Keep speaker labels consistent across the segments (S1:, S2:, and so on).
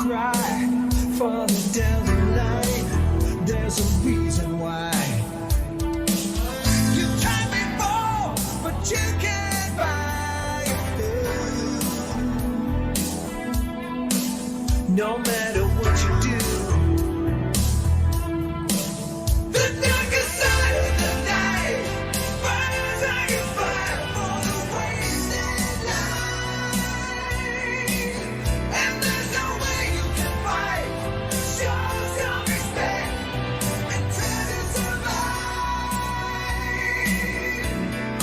S1: cry for the dandelion. There's a reason why. You tried before, but you can't buy it. No matter what you do. The darkest side of the night burns like a fire for the wasted life. And there's no way you can fight. Show some respect and try to survive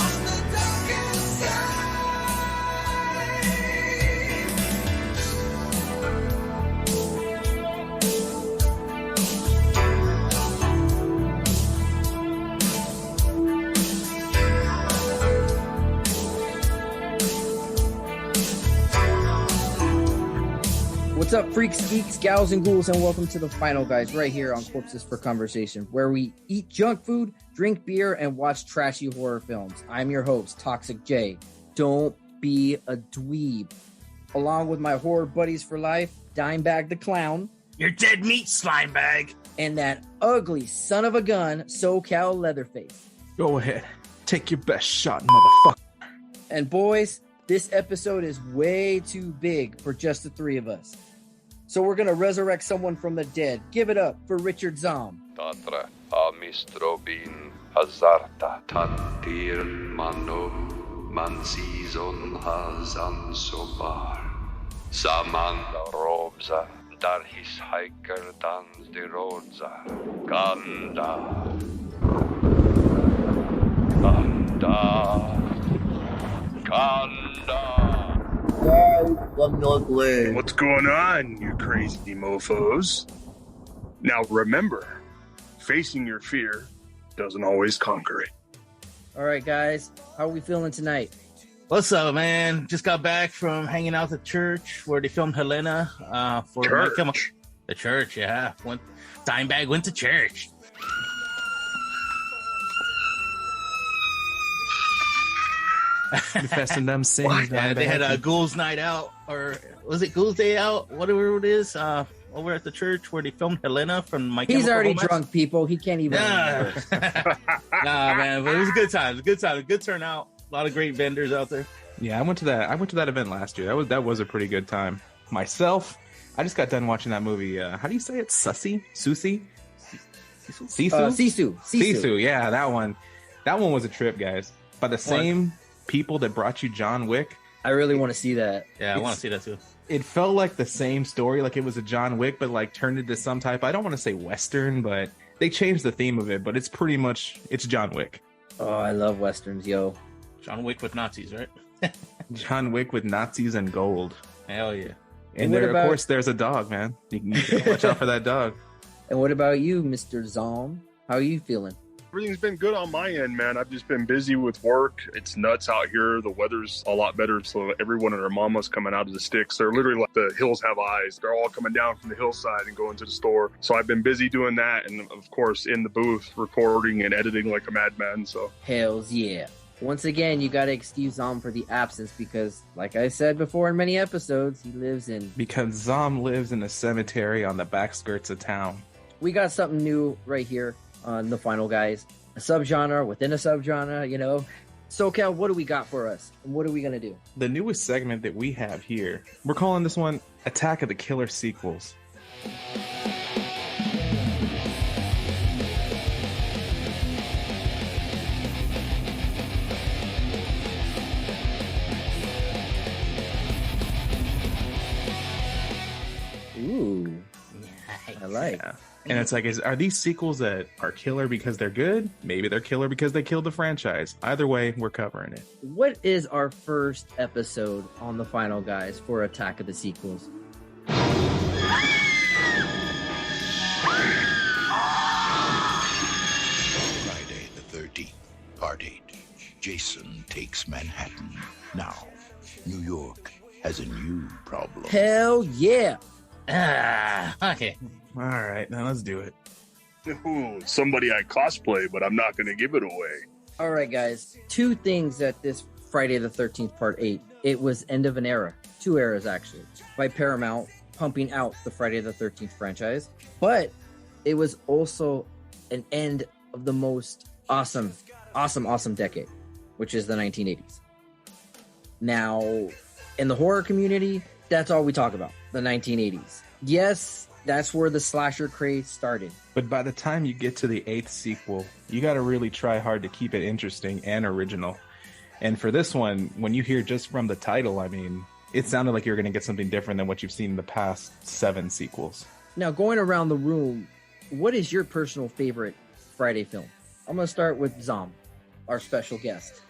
S1: on the darkest side.
S2: What's up, freaks, geeks, gals, and ghouls, and welcome to the Final Guys right here on Corpses for Conversation, where we eat junk food, drink beer, and watch trashy horror films. I'm your host, Toxic J. Don't be a dweeb. Along with my horror buddies for life, Dimebag the Clown.
S3: You're dead meat, slime bag.
S2: And that ugly son of a gun, SoCal Leatherface.
S4: Go ahead. Take your best shot, motherfucker.
S2: And boys, this episode is way too big for just the three of us. So we're going to resurrect someone from the dead. Give it up for Richard Zom.
S5: Tatra amistrobin hazarta tantir mano mansizon hazan sobar. Samanda robza dar his hiker dans de rodza. Ganda. Kanda.
S6: What's going on, you crazy mofos? Now remember, facing your fear doesn't always conquer it.
S2: All right, guys, how are we feeling tonight?
S3: What's up, man? Just got back from hanging out at church where they filmed Helena. For
S6: Church?
S3: The church, yeah. Dimebag went to church.
S4: Confessing them sins.
S3: Yeah, they had a Ghouls Night Out, or was it Ghouls Day Out? Whatever it is. Over at the church where they filmed Helena from My
S2: He's
S3: Chemical
S2: already
S3: Romance.
S2: drunk, people. He can't even.
S3: Nah. Nah, man, but it was a good time. It was a good turnout. A lot of great vendors out there.
S4: Yeah, I went to that event last year. That was a pretty good time. Myself, I just got done watching that movie. How do you say it? Susie? Sisu? Sisu. Yeah, that one. That one was a trip, guys. By the same people that brought you John Wick.
S2: I really want to see that.
S3: Yeah, I want to see that too.
S4: It felt like the same story, like it was a John Wick, but like turned into some type, I don't want to say Western, but they changed the theme of it, but it's pretty much, it's John Wick.
S2: Oh, I love Westerns, yo.
S3: John Wick with Nazis, right?
S4: John Wick with Nazis and gold.
S3: Hell yeah.
S4: And there, of course, there's a dog, man. You can watch out for that dog.
S2: And what about you, Mr. Zom? How are you feeling?
S6: Everything's been good on my end, man. I've just been busy with work. It's nuts out here. The weather's a lot better, so everyone and their mama's coming out of the sticks. They're literally like the hills have eyes. They're all coming down from the hillside and going to the store. So I've been busy doing that, and of course in the booth recording and editing like a madman. So
S2: hells yeah. Once again, you got to excuse Zom for the absence because, like I said before in many episodes, he lives in...
S4: Because Zom lives in a cemetery on the back skirts of town.
S2: We got something new right here on the Final Guys. A subgenre within a subgenre, you know. SoCal, what do we got for us? And what are we going to do?
S4: The newest segment that we have here, we're calling this one Attack of the Killer Sequels.
S2: Ooh. I like.
S4: Yeah. And it's like, are these sequels that are killer because they're good? Maybe they're killer because they killed the franchise. Either way, we're covering it.
S2: What is our first episode on the Final Guys for Attack of the Sequels?
S7: Friday the 13th, Part 8. Jason takes Manhattan. Now, New York has a new problem.
S2: Hell yeah!
S3: Okay.
S4: All right, now let's do it.
S6: Ooh, somebody I cosplay, but I'm not going to give it away.
S2: All right, guys. Two things at this Friday the 13th, Part 8. It was end of an era. Two eras, actually. By Paramount. pumping out the Friday the 13th franchise, but it was also an end of the most awesome decade, which is the 1980s. Now, in the horror community, that's all we talk about, the 1980s. Yes, that's where the slasher craze started.
S4: But by the time you get to the 8th sequel, you got to really try hard to keep it interesting and original. And for this one, when you hear just from the title, I mean, it sounded like you're going to get something different than what you've seen in the past 7 sequels.
S2: Now, going around the room, what is your personal favorite Friday film? I'm going to start with Zom, our special guest.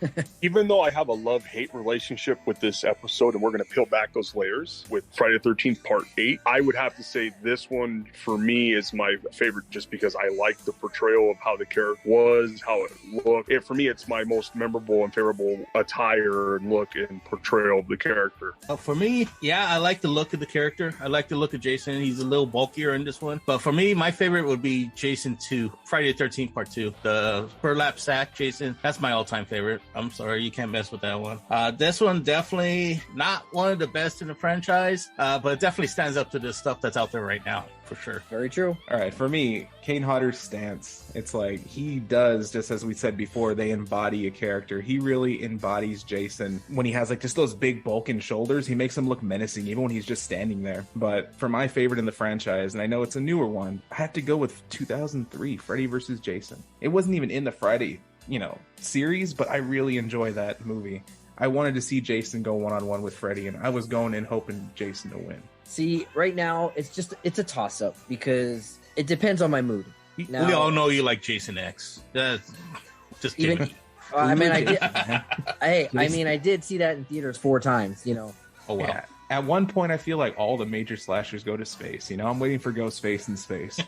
S6: Even though I have a love-hate relationship with this episode, and we're going to peel back those layers with Friday the 13th Part 8, I would have to say this one, for me, is my favorite just because I like the portrayal of how the character was, how it looked. For me, it's my most memorable and favorable attire and look and portrayal of the character.
S3: For me, yeah, I like the look of the character. I like the look of Jason. He's a little bulkier in this one. But for me, my favorite would be Jason 2, Friday the 13th Part 2, the burlap sack Jason. That's my all-time favorite. I'm sorry, you can't mess with that one. This one definitely not one of the best in the franchise, but it definitely stands up to the stuff that's out there right now, for sure.
S2: Very true.
S4: All right, for me, Kane Hodder's stance, it's like he does, just as we said before, they embody a character. He really embodies Jason. When he has like just those big bulking shoulders, he makes him look menacing even when he's just standing there. But for my favorite in the franchise, and I know it's a newer one, I have to go with 2003, Freddy vs. Jason. It wasn't even in the Friday series, but I really enjoy that movie. I wanted to see Jason go one-on-one with Freddy, and I was going in hoping Jason to win.
S2: See, right now, it's a toss-up because it depends on my mood. Now,
S3: we all know you like Jason X. That's just kidding.
S2: even, I mean, I did see that in theaters 4 times,
S3: Oh, wow.
S4: Yeah. At one point, I feel like all the major slashers go to space. I'm waiting for Ghostface in space.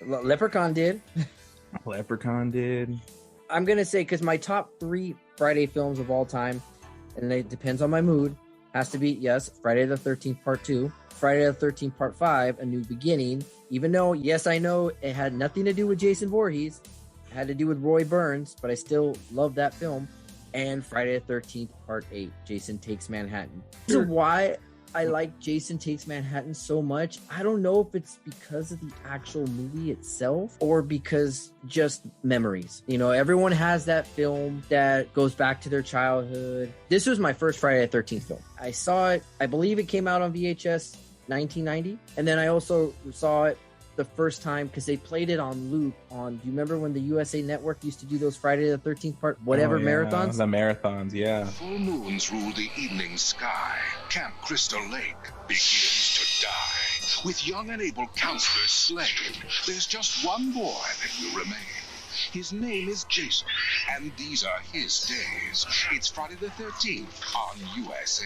S2: Leprechaun did.
S4: Leprechaun did.
S2: I'm going to say, because my top 3 Friday films of all time, and it depends on my mood, has to be, yes, Friday the 13th Part 2, Friday the 13th Part 5, A New Beginning, even though, yes, I know it had nothing to do with Jason Voorhees, it had to do with Roy Burns, but I still love that film, and Friday the 13th Part 8, Jason Takes Manhattan. So why I like Jason Takes Manhattan so much, I don't know if it's because of the actual movie itself or because just memories. Everyone has that film that goes back to their childhood. This was my first Friday the 13th film. I saw it, I believe it came out on VHS 1990. And then I also saw it the first time because they played it on loop on, do you remember when the USA Network used to do those Friday the 13th part, marathons?
S4: The marathons, yeah.
S7: Full moons rule the evening sky. Camp Crystal Lake begins to die. With young and able counselors slain, there's just one boy that will remain. His name is Jason, and these are his days. It's Friday the 13th on USA.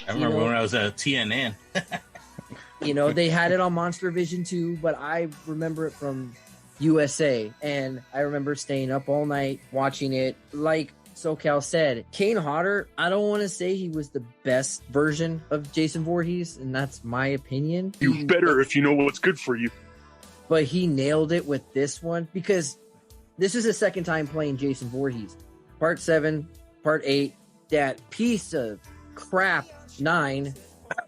S3: I remember when I was at TNN.
S2: They had it on Monster Vision too, but I remember it from USA, and I remember staying up all night watching it. Like SoCal said, Kane Hodder, I don't want to say he was the best version of Jason Voorhees, and that's my opinion.
S6: You better if you know what's good for you.
S2: But he nailed it with this one because this is his second time playing Jason Voorhees. Part 7, Part 8, that piece of crap 9,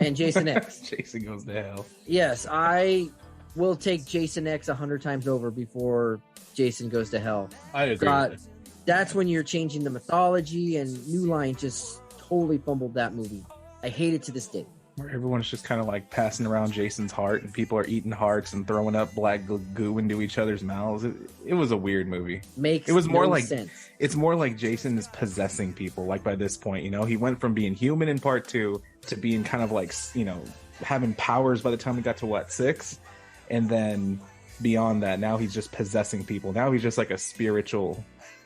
S2: and Jason X.
S4: Jason Goes to Hell.
S2: Yes, I will take Jason X 100 times over before Jason Goes to Hell.
S3: I agree with it.
S2: That's when you're changing the mythology, and New Line just totally fumbled that movie. I hate it to this day.
S4: Where everyone's just kind of like passing around Jason's heart, and people are eating hearts and throwing up black goo into each other's mouths. It was a weird movie.
S2: It was more like sense.
S4: It's more like Jason is possessing people. Like by this point, he went from being human in Part 2 to being kind of like having powers by the time we got to 6, and then beyond that, now he's just possessing people. Now he's just like a spiritual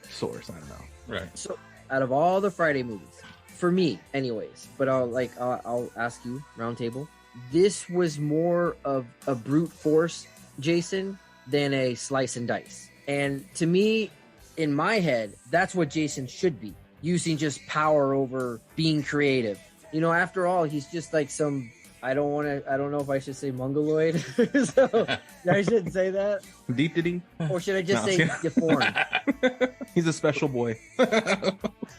S4: source. I don't know.
S3: Right.
S2: So out of all the Friday movies, for me anyways, but I'll ask you, round table, this was more of a brute force Jason than a slice and dice. And to me, in my head, that's what Jason should be, using just power over being creative. After all, he's just like some, I don't know if I should say mongoloid. So I shouldn't say that.
S4: Deep.
S2: Or should I just say deformed?
S4: He's a special boy.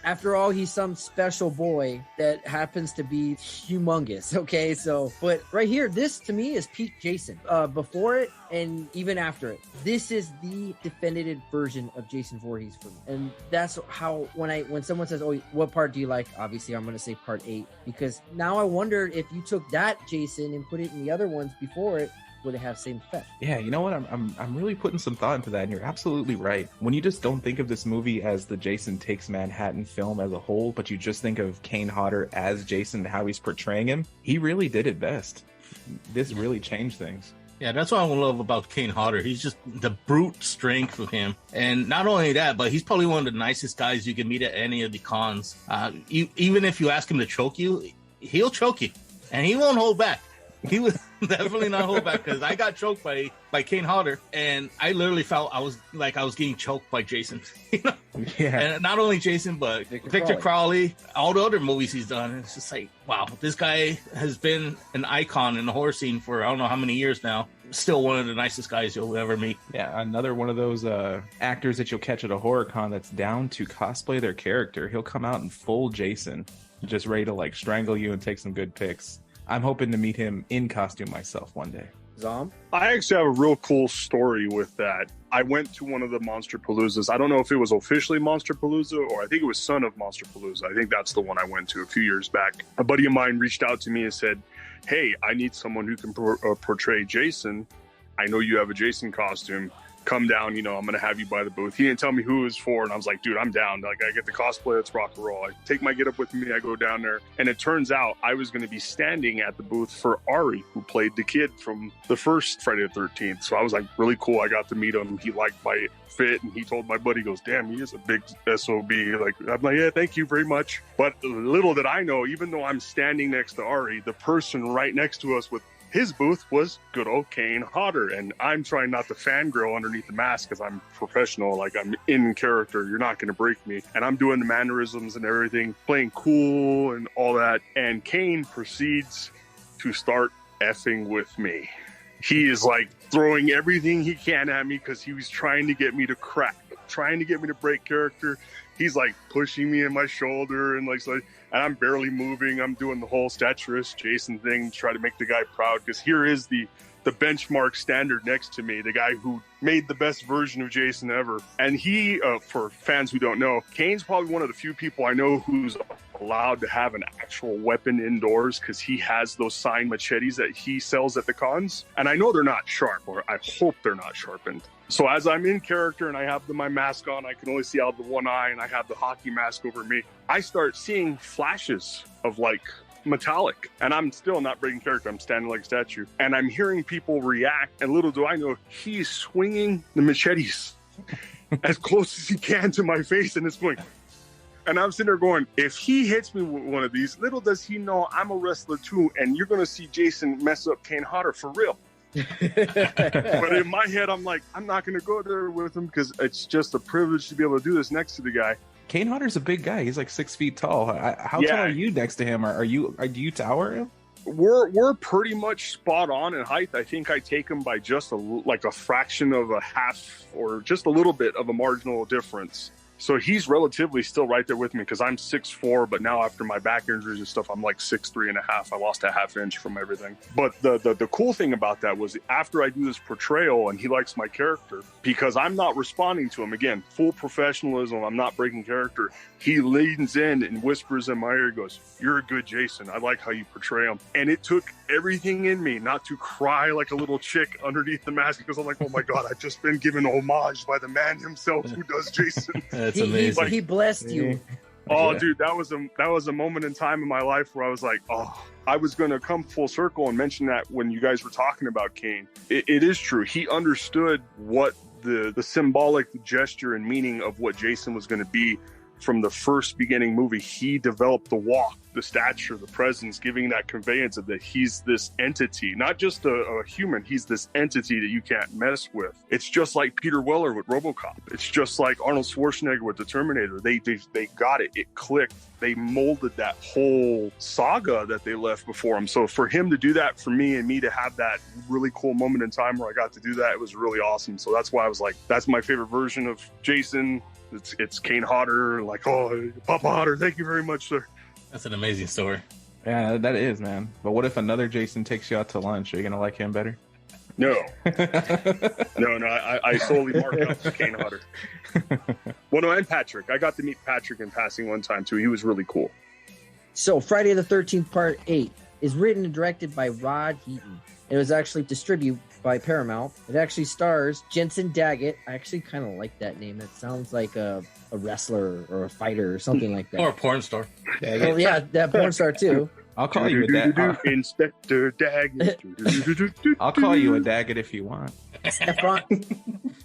S2: After all, he's some special boy that happens to be humongous. Okay, so but right here, this to me is peak Jason. Before it and even after it, this is the definitive version of Jason Voorhees for me, and that's how when someone says, "Oh, what part do you like?" Obviously, I'm going to say part 8 because now I wonder if you took that Jason and put it in the other ones before it, would it have the same effect?
S4: Yeah, you know what? I'm really putting some thought into that, and you're absolutely right. When you just don't think of this movie as the Jason Takes Manhattan film as a whole, but you just think of Kane Hodder as Jason, how he's portraying him, he really did it best. This really changed things.
S3: Yeah, that's what I love about Kane Hodder. He's just the brute strength of him. And not only that, but he's probably one of the nicest guys you can meet at any of the cons. Even if you ask him to choke you, he'll choke you. And he won't hold back. He would definitely not hold back, because I got choked by Kane Hodder, and I literally felt I was getting choked by Jason. You know?
S4: Yeah.
S3: And not only Jason, but Victor Crowley, all the other movies he's done. It's just like, wow, this guy has been an icon in the horror scene for I don't know how many years now. Still one of the nicest guys you'll ever meet.
S4: Yeah, another one of those actors that you'll catch at a horror con that's down to cosplay their character. He'll come out in full Jason, just ready to like strangle you and take some good pics. I'm hoping to meet him in costume myself one day.
S2: Zom?
S6: I actually have a real cool story with that. I went to one of the Monster Paloozas. I don't know if it was officially Monster Palooza or I think it was Son of Monster Palooza. I think that's the one I went to a few years back. A buddy of mine reached out to me and said, "Hey, I need someone who can portray Jason. I know you have a Jason costume. Come down, I'm going to have you by the booth." He didn't tell me who it was for, and I was like, dude, I'm down. Like, I get the cosplay, let's rock and roll. I take my get up with me, I go down there, and it turns out I was going to be standing at the booth for Ari, who played the kid from the first Friday the 13th. So I was like, really cool. I got to meet him. He liked my fit, and he told my buddy, he goes, "Damn, he is a big SOB." Like, I'm like, "Yeah, thank you very much." But little did I know, even though I'm standing next to Ari, the person right next to us with his booth was good old Kane Hodder, and I'm trying not to fangirl underneath the mask because I'm professional, like I'm in character. You're not going to break me, and I'm doing the mannerisms and everything, playing cool and all that. And Kane proceeds to start effing with me. He is like throwing everything he can at me because he was trying to get me to crack, trying to get me to break character. He's like pushing me in my shoulder and like so. And I'm barely moving. I'm doing the whole statuesque Jason thing to try to make the guy proud, because here is the benchmark standard next to me, the guy who made the best version of Jason ever. And he, for fans who don't know, Kane's probably one of the few people I know who's allowed to have an actual weapon indoors, because he has those signed machetes that he sells at the cons. And I know they're not sharp, or I hope they're not sharpened. So as I'm in character and I have my mask on, I can only see out the one eye, and I have the hockey mask over me, I start seeing flashes of like metallic, and I'm still not breaking character. I'm standing like a statue, and I'm hearing people react, and little do I know, he's swinging the machetes as close as he can to my face, and it's going, and I'm sitting there going, if he hits me with one of these, little does he know I'm a wrestler too, and you're going to see Jason mess up Kane Hodder for real. But in my head, I'm like, I'm not going to go there with him, because it's just a privilege to be able to do this next to the guy.
S4: Kane Hodder's a big guy. He's like 6 feet tall. How tall are you next to him? Do you tower him?
S6: We're pretty much spot on in height. I think I take him by just a fraction of a half, or just a little bit of a marginal difference. So he's relatively still right there with me, because I'm 6'4", but now after my back injuries and stuff, I'm like 6'3.5". I lost a half inch from everything. But the cool thing about that was, after I do this portrayal and he likes my character, because I'm not responding to him, again, full professionalism, I'm not breaking character, he leans in and whispers in my ear, goes, "You're a good Jason. I like how you portray him." And it took everything in me not to cry like a little chick underneath the mask, because I'm like, oh my God, I've just been given homage by the man himself who does Jason.
S3: That's amazing.
S2: He blessed you.
S6: Oh,
S4: Yeah.
S6: dude, that was a moment in time in my life where I was like, oh, I was going to come full circle and mention that when you guys were talking about Kane. It is true. He understood what the symbolic gesture and meaning of what Jason was going to be from the first beginning movie. He developed the walk, the stature, the presence, giving that conveyance of that he's this entity, not just a human. He's this entity that you can't mess with. It's just like Peter Weller with RoboCop. It's just like Arnold Schwarzenegger with the Terminator. They got it. It clicked. They molded that whole saga that they left before him. So for him to do that for me and me to have that really cool moment in time where I got to do that, it was really awesome. So that's why I was like, that's my favorite version of Jason. It's Kane Hodder. Like, oh, Papa Hodder, thank you very much, sir.
S3: That's an amazing story.
S4: Yeah, that is, man. But what if another Jason takes you out to lunch? Are you gonna like him better?
S6: No. No, I solely mark up Kane Hodder. Well, no, and Patrick. I got to meet Patrick in passing one time, too. He was really cool.
S2: So Friday the 13th Part 8 is written and directed by Rod Heaton. It was actually distributed by Paramount. It actually stars Jensen Daggett. I actually kind of like that name. It sounds like a wrestler or a fighter or something like that.
S3: Or a porn star.
S2: Well, yeah, that porn star too.
S4: I'll call you a Daggett.
S6: Inspector Daggett.
S4: I'll call you a Daggett if you want.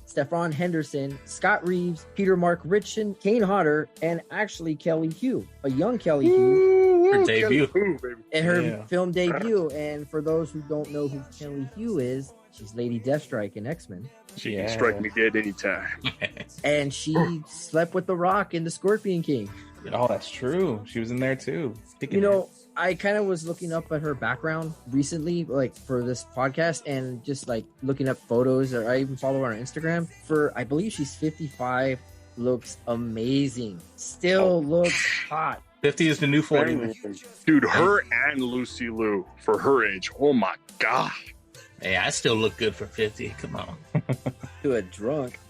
S2: Stefan Henderson, Scott Reeves, Peter Mark Richardson, Kane Hodder, and actually Kelly Hu, a young Kelly Hu.
S3: Her debut.
S2: And her film debut. And for those who don't know who Kelly Hu is, she's Lady Deathstrike in X-Men.
S6: She can strike me dead anytime.
S2: And she slept with The Rock in The Scorpion King.
S4: Oh, that's true. She was in there too.
S2: You know, I kind of was looking up at her background recently, like for this podcast, and just like looking up photos, or I even follow her on Instagram. I believe she's 55, looks amazing, still looks hot.
S3: 50 is the new 40.
S6: Dude, her and Lucy Liu for her age. Oh my God.
S3: Hey, I still look good for 50. Come on.
S2: To a drunk.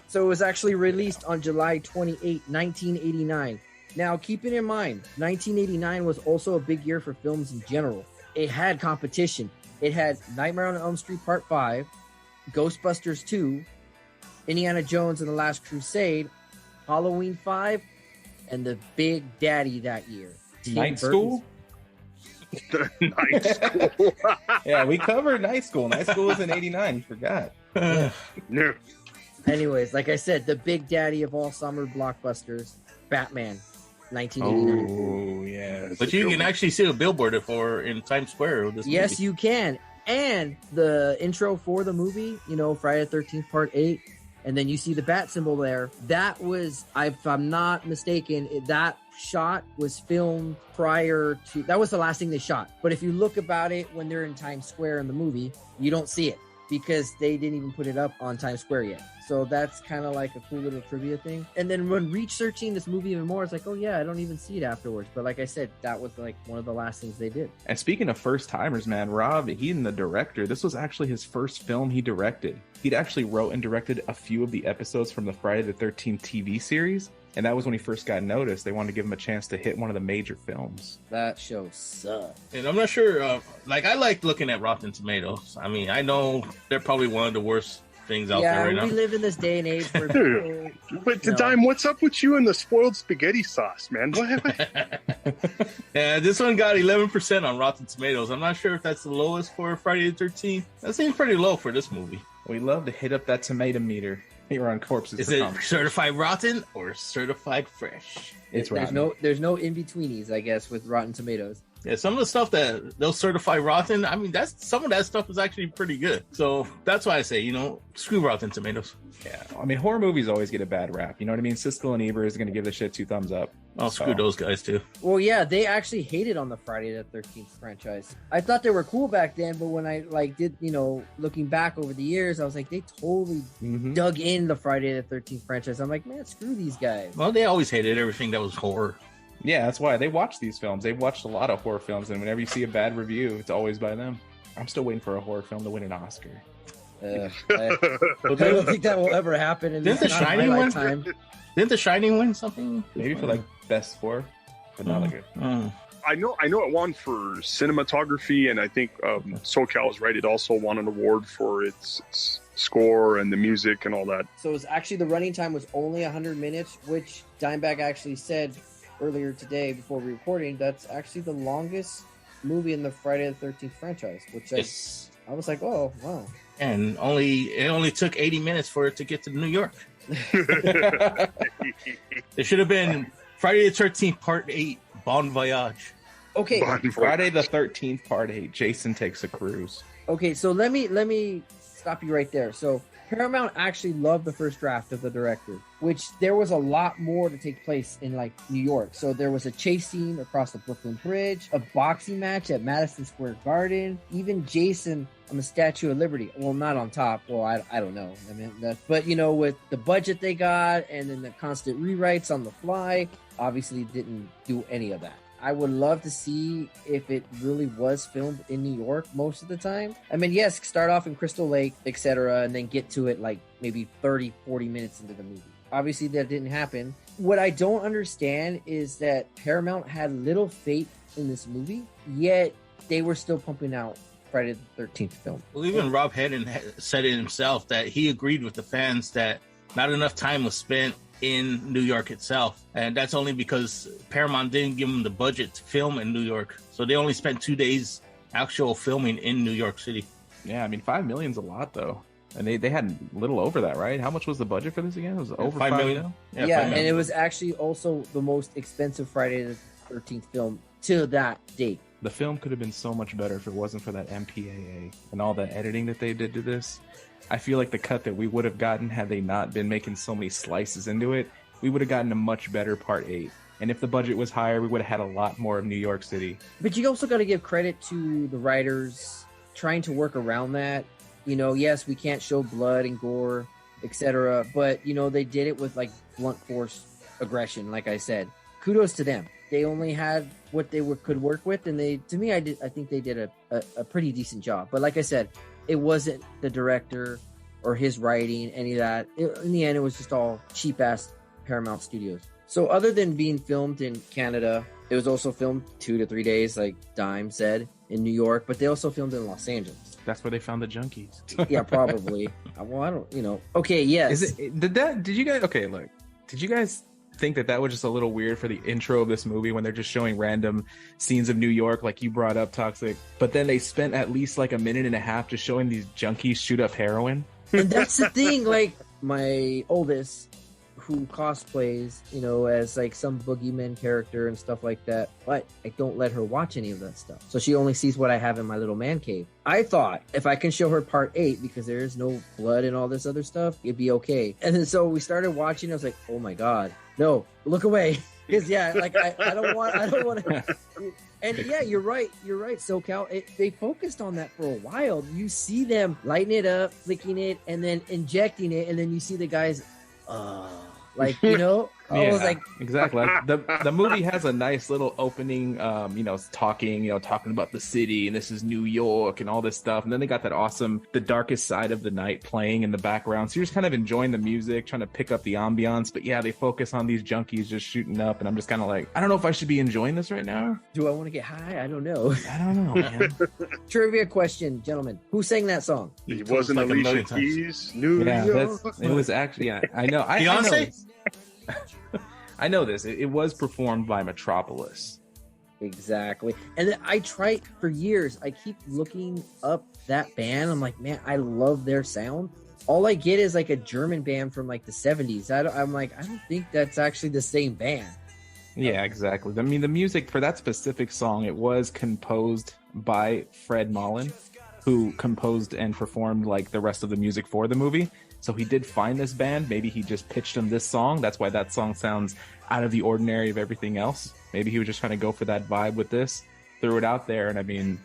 S2: So it was actually released on July 28, 1989. Now, keeping in mind, 1989 was also a big year for films in general. It had competition. It had Nightmare on Elm Street Part 5, Ghostbusters 2, Indiana Jones and the Last Crusade, Halloween 5, and the big daddy that year,
S4: Night School?
S6: Night School.
S4: Yeah, we covered Night School. Night School was in 89. You forgot.
S6: No.
S2: Anyways, like I said, the big daddy of all summer blockbusters, Batman, 1989.
S4: Oh, yes.
S3: But you can actually see a billboard for in Times Square. With this
S2: Yes,
S3: movie.
S2: you can. And the intro for the movie, you know, Friday the 13th Part 8, and then you see the bat symbol there. That was, if I'm not mistaken, that shot was filmed prior to, that was the last thing they shot. But if you look about it when they're in Times Square in the movie, you don't see it because they didn't even put it up on Times Square yet. So that's kind of like a cool little trivia thing. And then when researching this movie even more, it's like, oh yeah, I don't even see it afterwards. But like I said, that was like one of the last things they did.
S4: And speaking of first timers, man, Rob, he's the director. This was actually his first film he directed. He'd actually wrote and directed a few of the episodes from the Friday the 13th TV series. And that was when he first got noticed. They wanted to give him a chance to hit one of the major films.
S2: That show sucked.
S3: And I'm not sure, I like looking at Rotten Tomatoes. I mean, I know they're probably one of the worst things out there right now.
S2: We live in this day and age where
S6: Dude,
S2: people,
S6: but Dime, what's up with you and the spoiled spaghetti sauce, man?
S3: Yeah, this one got 11% on Rotten Tomatoes. I'm not sure if that's the lowest for Friday the 13th. That seems pretty low for this movie.
S4: We love to hit up that tomato meter here on Corpses.
S3: Is it certified rotten or certified fresh?
S4: It's rotten.
S2: there's no in-betweenies, I guess, with Rotten Tomatoes.
S3: Yeah, some of the stuff that they'll certify rotten, I mean, some of that stuff is actually pretty good. So that's why I say, screw Rotten Tomatoes.
S4: Yeah, I mean, horror movies always get a bad rap. You know what I mean? Siskel and Ebert is going to give the shit 2 thumbs up.
S3: I'll screw those guys too.
S2: Well, yeah, they actually hated on the Friday the 13th franchise. I thought they were cool back then, but when I did, looking back over the years, I was like, they totally dug in the Friday the 13th franchise. I'm like, man, screw these guys.
S3: Well, they always hated everything that was horror.
S4: Yeah, that's why they watch these films. They've watched a lot of horror films, and whenever you see a bad review, it's always by them. I'm still waiting for a horror film to win an Oscar.
S2: I don't think that will ever happen in
S3: Didn't The Shining
S2: my
S3: win?
S2: lifetime.
S3: Didn't The Shining win something?
S4: Maybe for like best horror, but not like it.
S6: I know it won for cinematography, and I think SoCal is right. It also won an award for its score and the music and all that.
S2: So it was actually, the running time was only 100 minutes, which Dimebag actually said earlier today before recording, that's actually the longest movie in the Friday the 13th franchise, which I was like, oh, wow.
S3: And it only took 80 minutes for it to get to New York. It should have been Friday the 13th Part 8, Bon Voyage.
S2: Okay.
S6: Bond
S4: Friday the 13th, Part 8. Jason takes a cruise.
S2: Okay, so let me stop you right there. So Paramount actually loved the first draft of the director, which there was a lot more to take place in like New York. So there was a chase scene across the Brooklyn Bridge, a boxing match at Madison Square Garden, even Jason on the Statue of Liberty. Well, not on top. Well, I don't know. I mean, but you know, with the budget they got and then the constant rewrites on the fly, obviously didn't do any of that. I would love to see if it really was filmed in New York most of the time. I mean, yes, start off in Crystal Lake, etc., and then get to it like maybe 30, 40 minutes into the movie. Obviously, that didn't happen. What I don't understand is that Paramount had little faith in this movie, yet they were still pumping out Friday the 13th film.
S3: Well, even Rob Hedden said it himself that he agreed with the fans that not enough time was spent in New York itself, and that's only because Paramount didn't give them the budget to film in New York, so they only spent 2 days actual filming in New York City.
S4: Yeah, I mean, $5 million's a lot though, and they had little over that, right? How much was the budget for this again? It was over $5 million.
S2: Yeah, and it was actually also the most expensive Friday the 13th film to that date.
S4: The film could have been so much better if it wasn't for that MPAA and all the editing that they did to this. I feel like the cut that we would have gotten had they not been making so many slices into it, we would have gotten a much better Part 8. And if the budget was higher, we would have had a lot more of New York City.
S2: But you also got to give credit to the writers trying to work around that. You know, yes, we can't show blood and gore, etc. But, you know, they did it with like blunt force aggression, like I said. Kudos to them. They only had what they could work with, and I think they did a pretty decent job. But like I said, it wasn't the director or his writing, any of that. In the end, it was just all cheap-ass Paramount Studios. So other than being filmed in Canada, it was also filmed 2 to 3 days, like Dime said, in New York. But they also filmed in Los Angeles.
S4: That's where they found the junkies.
S2: Yeah, probably. Well, I don't, you know. Okay, yes.
S4: Did you guys think that was just a little weird for the intro of this movie when they're just showing random scenes of New York, like you brought up, Toxic, but then they spent at least like a minute and a half just showing these junkies shoot up heroin?
S2: And that's the thing, like my oldest, who cosplays, you know, as like some boogeyman character and stuff like that, but I don't let her watch any of that stuff, so she only sees what I have in my little man cave. I thought if I can show her Part 8, because there is no blood and all this other stuff, it'd be okay. And then so we started watching. I was like, oh my god, no, look away. Because yeah, like I don't want to. And yeah, you're right, SoCal. They focused on that for a while. You see them lighting it up, flicking it, and then injecting it, and then you see the guys, like, you know. I was like,
S4: exactly. The movie has a nice little opening, talking about the city, and this is New York and all this stuff. And then they got that awesome The Darkest Side of the Night playing in the background. So you're just kind of enjoying the music, trying to pick up the ambiance. But yeah, they focus on these junkies just shooting up. And I'm just kind of like, I don't know if I should be enjoying this right now.
S2: Do I want to get high? I don't know.
S4: I don't know, man.
S2: Trivia question, gentlemen. Who sang that song?
S6: It wasn't
S3: like
S6: Alicia Keys. New York.
S4: It was actually, yeah, I know.
S3: Beyonce?
S4: I know this. It was performed by Metropolis.
S2: Exactly. And then I tried for years. I keep looking up that band. I'm like, man, I love their sound. All I get is like a German band from like the 70s. I'm like, I don't think that's actually the same band.
S4: Yeah, exactly. I mean, the music for that specific song, it was composed by Fred Mullen, who composed and performed like the rest of the music for the movie. So he did find this band. Maybe he just pitched them this song. That's why that song sounds out of the ordinary of everything else. Maybe he was just trying to go for that vibe with this, threw it out there. And I mean,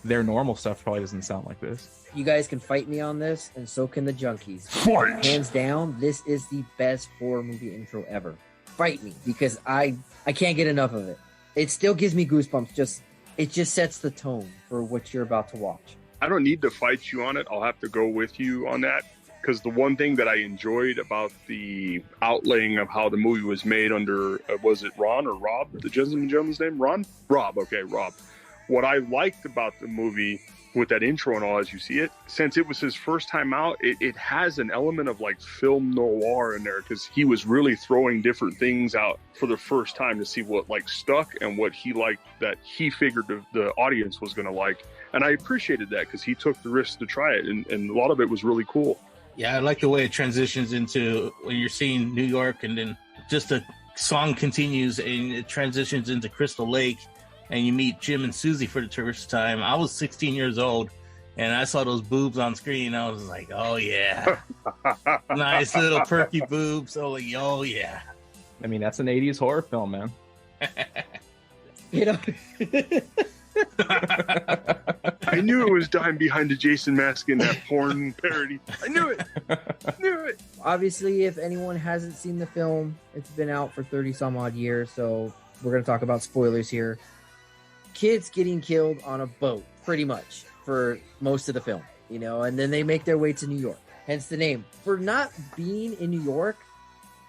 S4: their normal stuff probably doesn't sound like this.
S2: You guys can fight me on this, and so can the junkies.
S6: Fight!
S2: Hands down, this is the best horror movie intro ever. Fight me, because I can't get enough of it. It still gives me goosebumps. It just sets the tone for what you're about to watch.
S6: I don't need to fight you on it. I'll have to go with you on that. Because the one thing that I enjoyed about the outlaying of how the movie was made under, was it Ron or Rob? The gentleman's name? Ron? Rob. Okay, Rob. What I liked about the movie with that intro and all as you see it, since it was his first time out, it has an element of like film noir in there, because he was really throwing different things out for the first time to see what like stuck and what he liked that he figured the audience was going to like. And I appreciated that because he took the risk to try it, and a lot of it was really cool.
S3: Yeah, I like the way it transitions into when you're seeing New York, and then just the song continues and it transitions into Crystal Lake. and you meet Jim and Susie for the first time. I was 16 years old, and I saw those boobs on screen. I was like, oh yeah, nice little perky boobs. Oh, like, oh yeah.
S4: I mean, that's an 80s horror film, man.
S2: You know,
S6: I knew it was dying behind the Jason mask in that porn parody. I knew it. Knew it.
S2: obviously, if anyone hasn't seen the film, it's been out for 30 some odd years, so we're going to talk about spoilers here. Kids getting killed on a boat, pretty much, for most of the film, you know, and then they make their way to New York, hence the name. For not being in New York,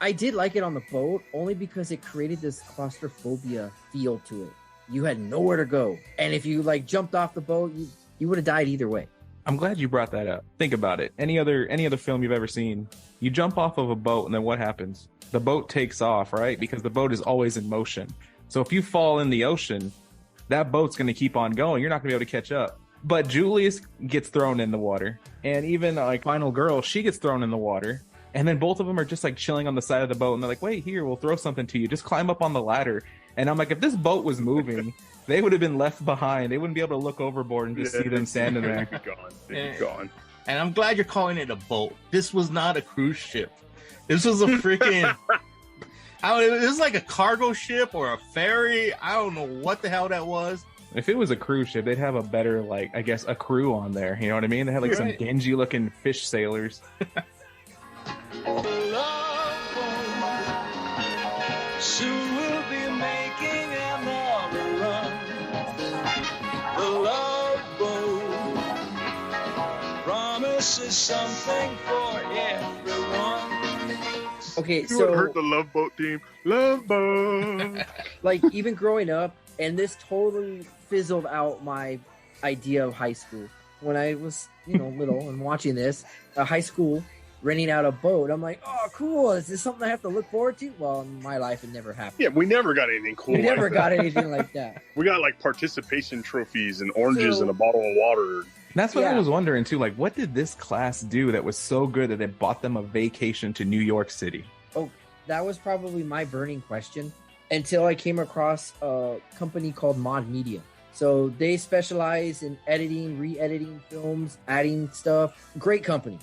S2: I did like it on the boat, only because it created this claustrophobia feel to it. You had nowhere to go, and if you like jumped off the boat, you would have died either way.
S4: I'm glad you brought that up. Think about it. Any other film you've ever seen, you jump off of a boat, and then what happens? The boat takes off, right? Because the boat is always in motion. So if you fall in the ocean, that boat's going to keep on going. You're not going to be able to catch up. But Julius gets thrown in the water, and even like Final Girl, she gets thrown in the water. And then both of them are just like chilling on the side of the boat, and they're like, "Wait, here, we'll throw something to you. Just climb up on the ladder." And I'm like, if this boat was moving, they would have been left behind. They wouldn't be able to look overboard and just see them standing there.
S6: They'd be gone. They'd be gone.
S3: And I'm glad you're calling it a boat. This was not a cruise ship. This was a freaking... it was like a cargo ship or a ferry. I don't know what the hell that was.
S4: If it was a cruise ship, they'd have a better, like, I guess, a crew on there. You know what I mean? They had like some dingy looking fish sailors.
S1: Soon we'll be making another run. The Love Boat promises something for everyone.
S2: Okay,
S6: You would
S2: so
S6: heard the Love Boat theme. Love Boat.
S2: like even growing up, and this totally fizzled out my idea of high school. When I was, little and watching this, high school, renting out a boat, I'm like, oh, cool. Is this something I have to look forward to? Well, in my life, it never happened.
S6: Yeah, we never got anything cool.
S2: We never
S6: like
S2: got
S6: that.
S2: anything like that.
S6: We got like participation trophies and oranges
S2: So-
S6: and a bottle of water.
S4: That's what I
S2: Yeah.
S4: was wondering too. Like, what did this class do that was so good that it bought them a vacation to New York City?
S2: Oh, that was probably my burning question until I came across a company called Mod Media. So they specialize in editing, re-editing films, adding stuff. Great company.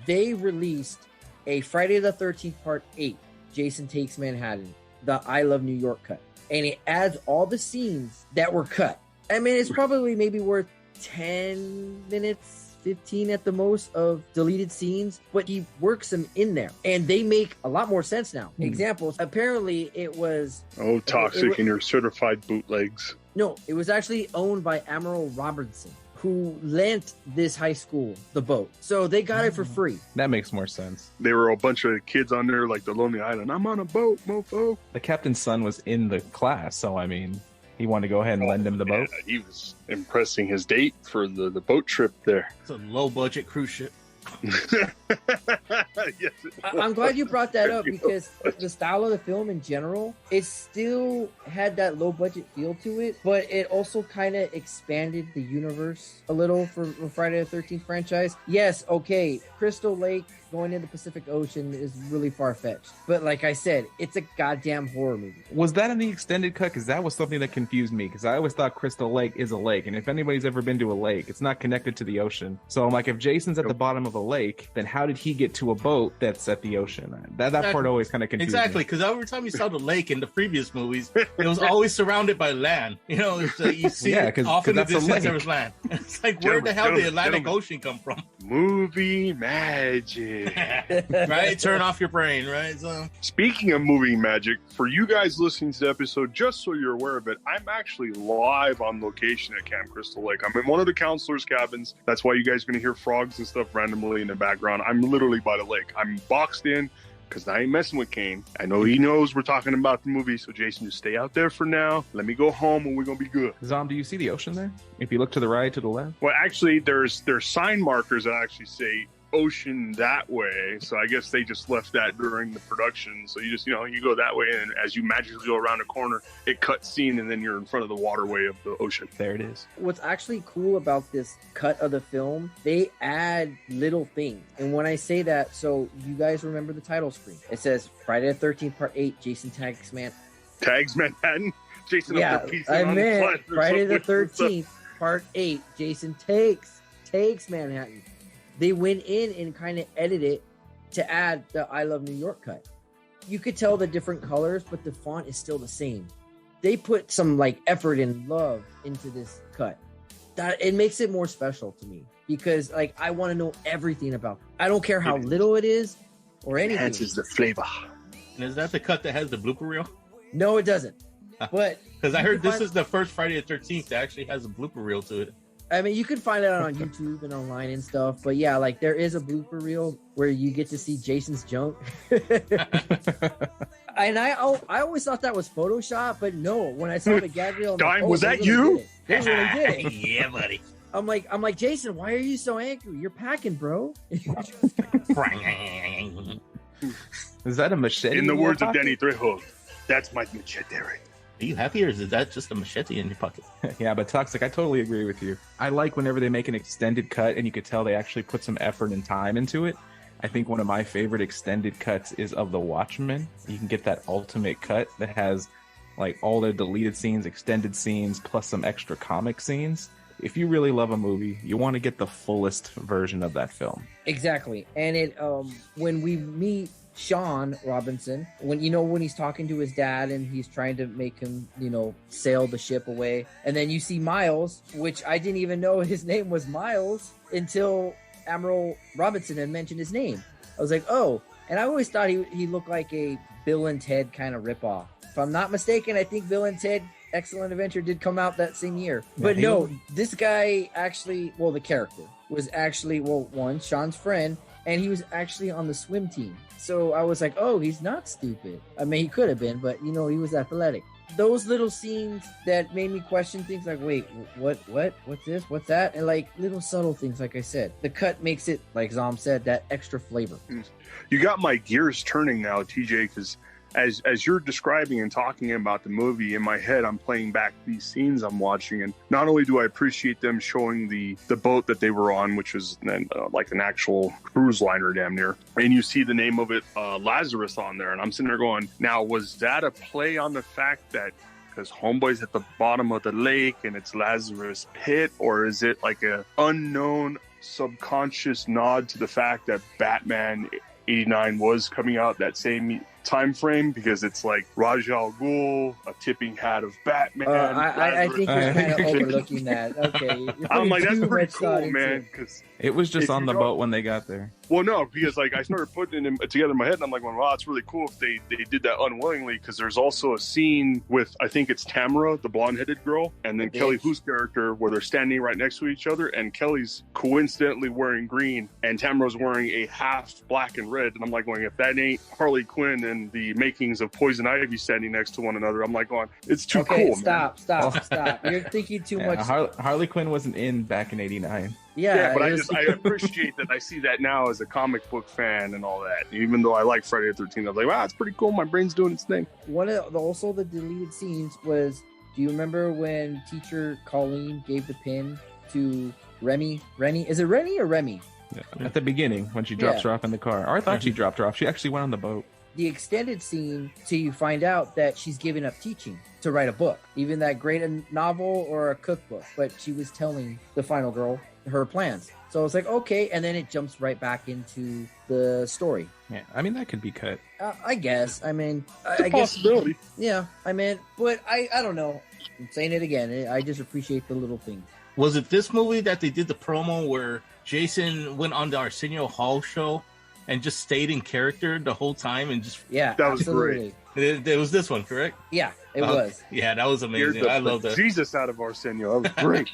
S2: They released a Friday the 13th Part 8, Jason Takes Manhattan, the I Love New York cut. And it adds all the scenes that were cut. I mean, it's probably maybe worth 10 minutes, 15 at the most of deleted scenes, but he works them in there. And they make a lot more sense now. Examples, apparently it was...
S6: Oh, toxic
S2: it-
S6: and your certified bootlegs.
S2: No, it was actually owned by Admiral Robertson, who lent this high school the boat. So they got it for free.
S4: That makes more sense.
S6: They were a bunch of kids on there like the Lonely Island. I'm on a boat, mofo.
S4: The captain's son was in the class, so I mean, he wanted to go ahead and lend him the boat.
S6: Yeah, he was impressing his date for the boat trip there.
S3: It's a low budget cruise ship.
S6: Yes,
S2: I'm glad you brought that up because the style of the film in general, it still had that low budget feel to it, but it also kind of expanded the universe a little for the Friday the 13th franchise. Yes, okay, Crystal Lake going into the Pacific Ocean is really far-fetched, but like I said, it's a goddamn horror movie.
S4: Was that in the extended cut? Because that was something that confused me, because I always thought Crystal Lake is a lake, and if anybody's ever been to a lake, it's not connected to the ocean. So I'm like, if Jason's at the bottom of a lake, then how did he get to a boat that's at the ocean? That part always kind of confused
S3: Exactly,
S4: me.
S3: because every time you saw the lake in the previous movies, it was always surrounded by land. It's, you see
S4: Yeah,
S3: it
S4: 'cause
S3: off in the
S4: that's a
S3: distance
S4: lake.
S3: there was land. It's like, where the hell did the Atlantic Ocean come from?
S6: movie magic.
S3: Right? Turn off your brain, right? So
S6: Speaking of movie magic, for you guys listening to the episode, just so you're aware of it, I'm actually live on location at Camp Crystal Lake. I'm in one of the counselors' cabins. That's why you guys are going to hear frogs and stuff randomly in the background. I'm literally by the lake. I'm boxed in because I ain't messing with Kane. I know he knows we're talking about the movie, so Jason, just stay out there for now. Let me go home and we're going to be good.
S4: Zom, do you see the ocean there? If you look to the right, to the left?
S6: Well, actually, there's sign markers that actually say ocean that way, so I guess they just left that during the production. So you just you go that way, and as you magically go around a corner, it cuts scene, and then you're in front of the waterway of the ocean.
S4: There it is.
S2: What's actually cool about this cut of the film, they add little things. And when I say that, so you guys remember the title screen. It says Friday the 13th Part 8, Jason Tags
S6: Tags Manhattan. Jason
S2: Yeah,
S6: up there piecing
S2: I
S6: on the
S2: meant
S6: front or
S2: Friday the
S6: something.
S2: 13th, Part 8. Jason takes Manhattan. They went in and kind of edited it to add the I Love New York cut. You could tell the different colors, but the font is still the same. They put some like effort and love into this cut. That it makes it more special to me because like I want to know everything about it. I don't care how little it is or anything.
S6: Enhances the flavor.
S3: And is that the cut that has the blooper reel?
S2: No, it doesn't. But
S3: Because I
S2: you
S3: heard
S2: can
S3: this
S2: find-
S3: is the first Friday the 13th that actually has a blooper reel to it.
S2: I mean, you can find it out on YouTube and online and stuff. But yeah, like there is a blooper reel where you get to see Jason's junk. And I always thought that was Photoshop, but no. When I saw the gag reel, I'm like,
S6: Dime, was
S2: they
S6: that
S2: really
S6: you?
S2: did it. They really did it.
S3: Yeah, buddy.
S2: I'm like, Jason, why are you so angry? You're packing, bro.
S4: Is that a machete?
S6: In the
S4: in your
S6: words of
S4: pocket?
S6: Danny Trejo, that's my machete.
S3: Are you happy or is that just a machete in your pocket?
S4: Yeah, but Toxic, I totally agree with you. I like whenever they make an extended cut and you could tell they actually put some effort and time into it. I think one of my favorite extended cuts is of The Watchmen. You can get that ultimate cut that has like all the deleted scenes, extended scenes, plus some extra comic scenes. If you really love a movie, you want to get the fullest version of that film.
S2: Exactly. And it when we meet Sean Robinson, when he's talking to his dad and he's trying to make him, sail the ship away. And then you see Miles, which I didn't even know his name was Miles until Admiral Robinson had mentioned his name. I was like, oh, and I always thought he looked like a Bill and Ted kind of ripoff. If I'm not mistaken, I think Bill and Ted Excellent Adventure did come out that same year. But no, this guy actually, the character was actually, one, Sean's friend, and he was actually on the swim team. So I was like, oh, he's not stupid. I mean, he could have been, but, he was athletic. Those little scenes that made me question things like, wait, what's this? What's that? And like little subtle things, like I said. The cut makes it, like Zom said, that extra flavor.
S6: You got my gears turning now, TJ, because as you're describing and talking about the movie, in my head, I'm playing back these scenes I'm watching. And not only do I appreciate them showing the boat that they were on, which was like an actual cruise liner damn near. And you see the name of it, Lazarus, on there. And I'm sitting there going, now, was that a play on the fact that because Homeboy's at the bottom of the lake and it's Lazarus Pit? Or is it like a unknown subconscious nod to the fact that Batman 89 was coming out that same time frame, because it's like Ra's al Ghul, a tipping hat of Batman.
S2: I think you're kind of overlooking that. Okay,
S6: I'm like, that's pretty cool, man. Because
S4: it was just on the boat when they got there.
S6: Well, no, because like I started putting it together in my head, and I'm like, wow, it's really cool if they did that unwillingly. Because there's also a scene with, I think it's Tamara, the blonde-headed girl, and then Kelly Hu's character, where they're standing right next to each other, and Kelly's coincidentally wearing green, and Tamara's wearing a half black and red. And I'm like going, if that ain't Harley Quinn and the makings of Poison Ivy standing next to one another, I'm like going, it's too cool.
S2: Stop. You're thinking too much.
S4: Harley Quinn wasn't in back in '89.
S2: Yeah,
S6: but I appreciate that I see that now as a comic book fan and all that. Even though I like Friday the 13th, I was like, wow, it's pretty cool. My brain's doing its thing.
S2: One of also the deleted scenes was, do you remember when teacher Colleen gave the pin to Remy? Is it Rennie or Remy?
S4: Yeah. At the beginning, when she drops her off in the car. Or I thought she dropped her off. She actually went on the boat.
S2: The extended scene, till you find out that she's giving up teaching to write a book, even that great a novel or a cookbook. But she was telling the final girl her plans. So I was like, okay, and then it jumps right back into the story.
S4: Yeah, I mean, that could be cut.
S2: I guess. I mean, I
S6: guess. Possibility.
S2: Yeah, I mean, but I don't know. I'm saying it again. I just appreciate the little things.
S3: Was it this movie that they did the promo where Jason went on the Arsenio Hall show and just stayed in character the whole time and just
S6: that was great.
S3: It was this one, correct?
S2: Yeah, it was.
S3: Yeah, that was amazing. I love that.
S6: Jesus out of Arsenio. That was great.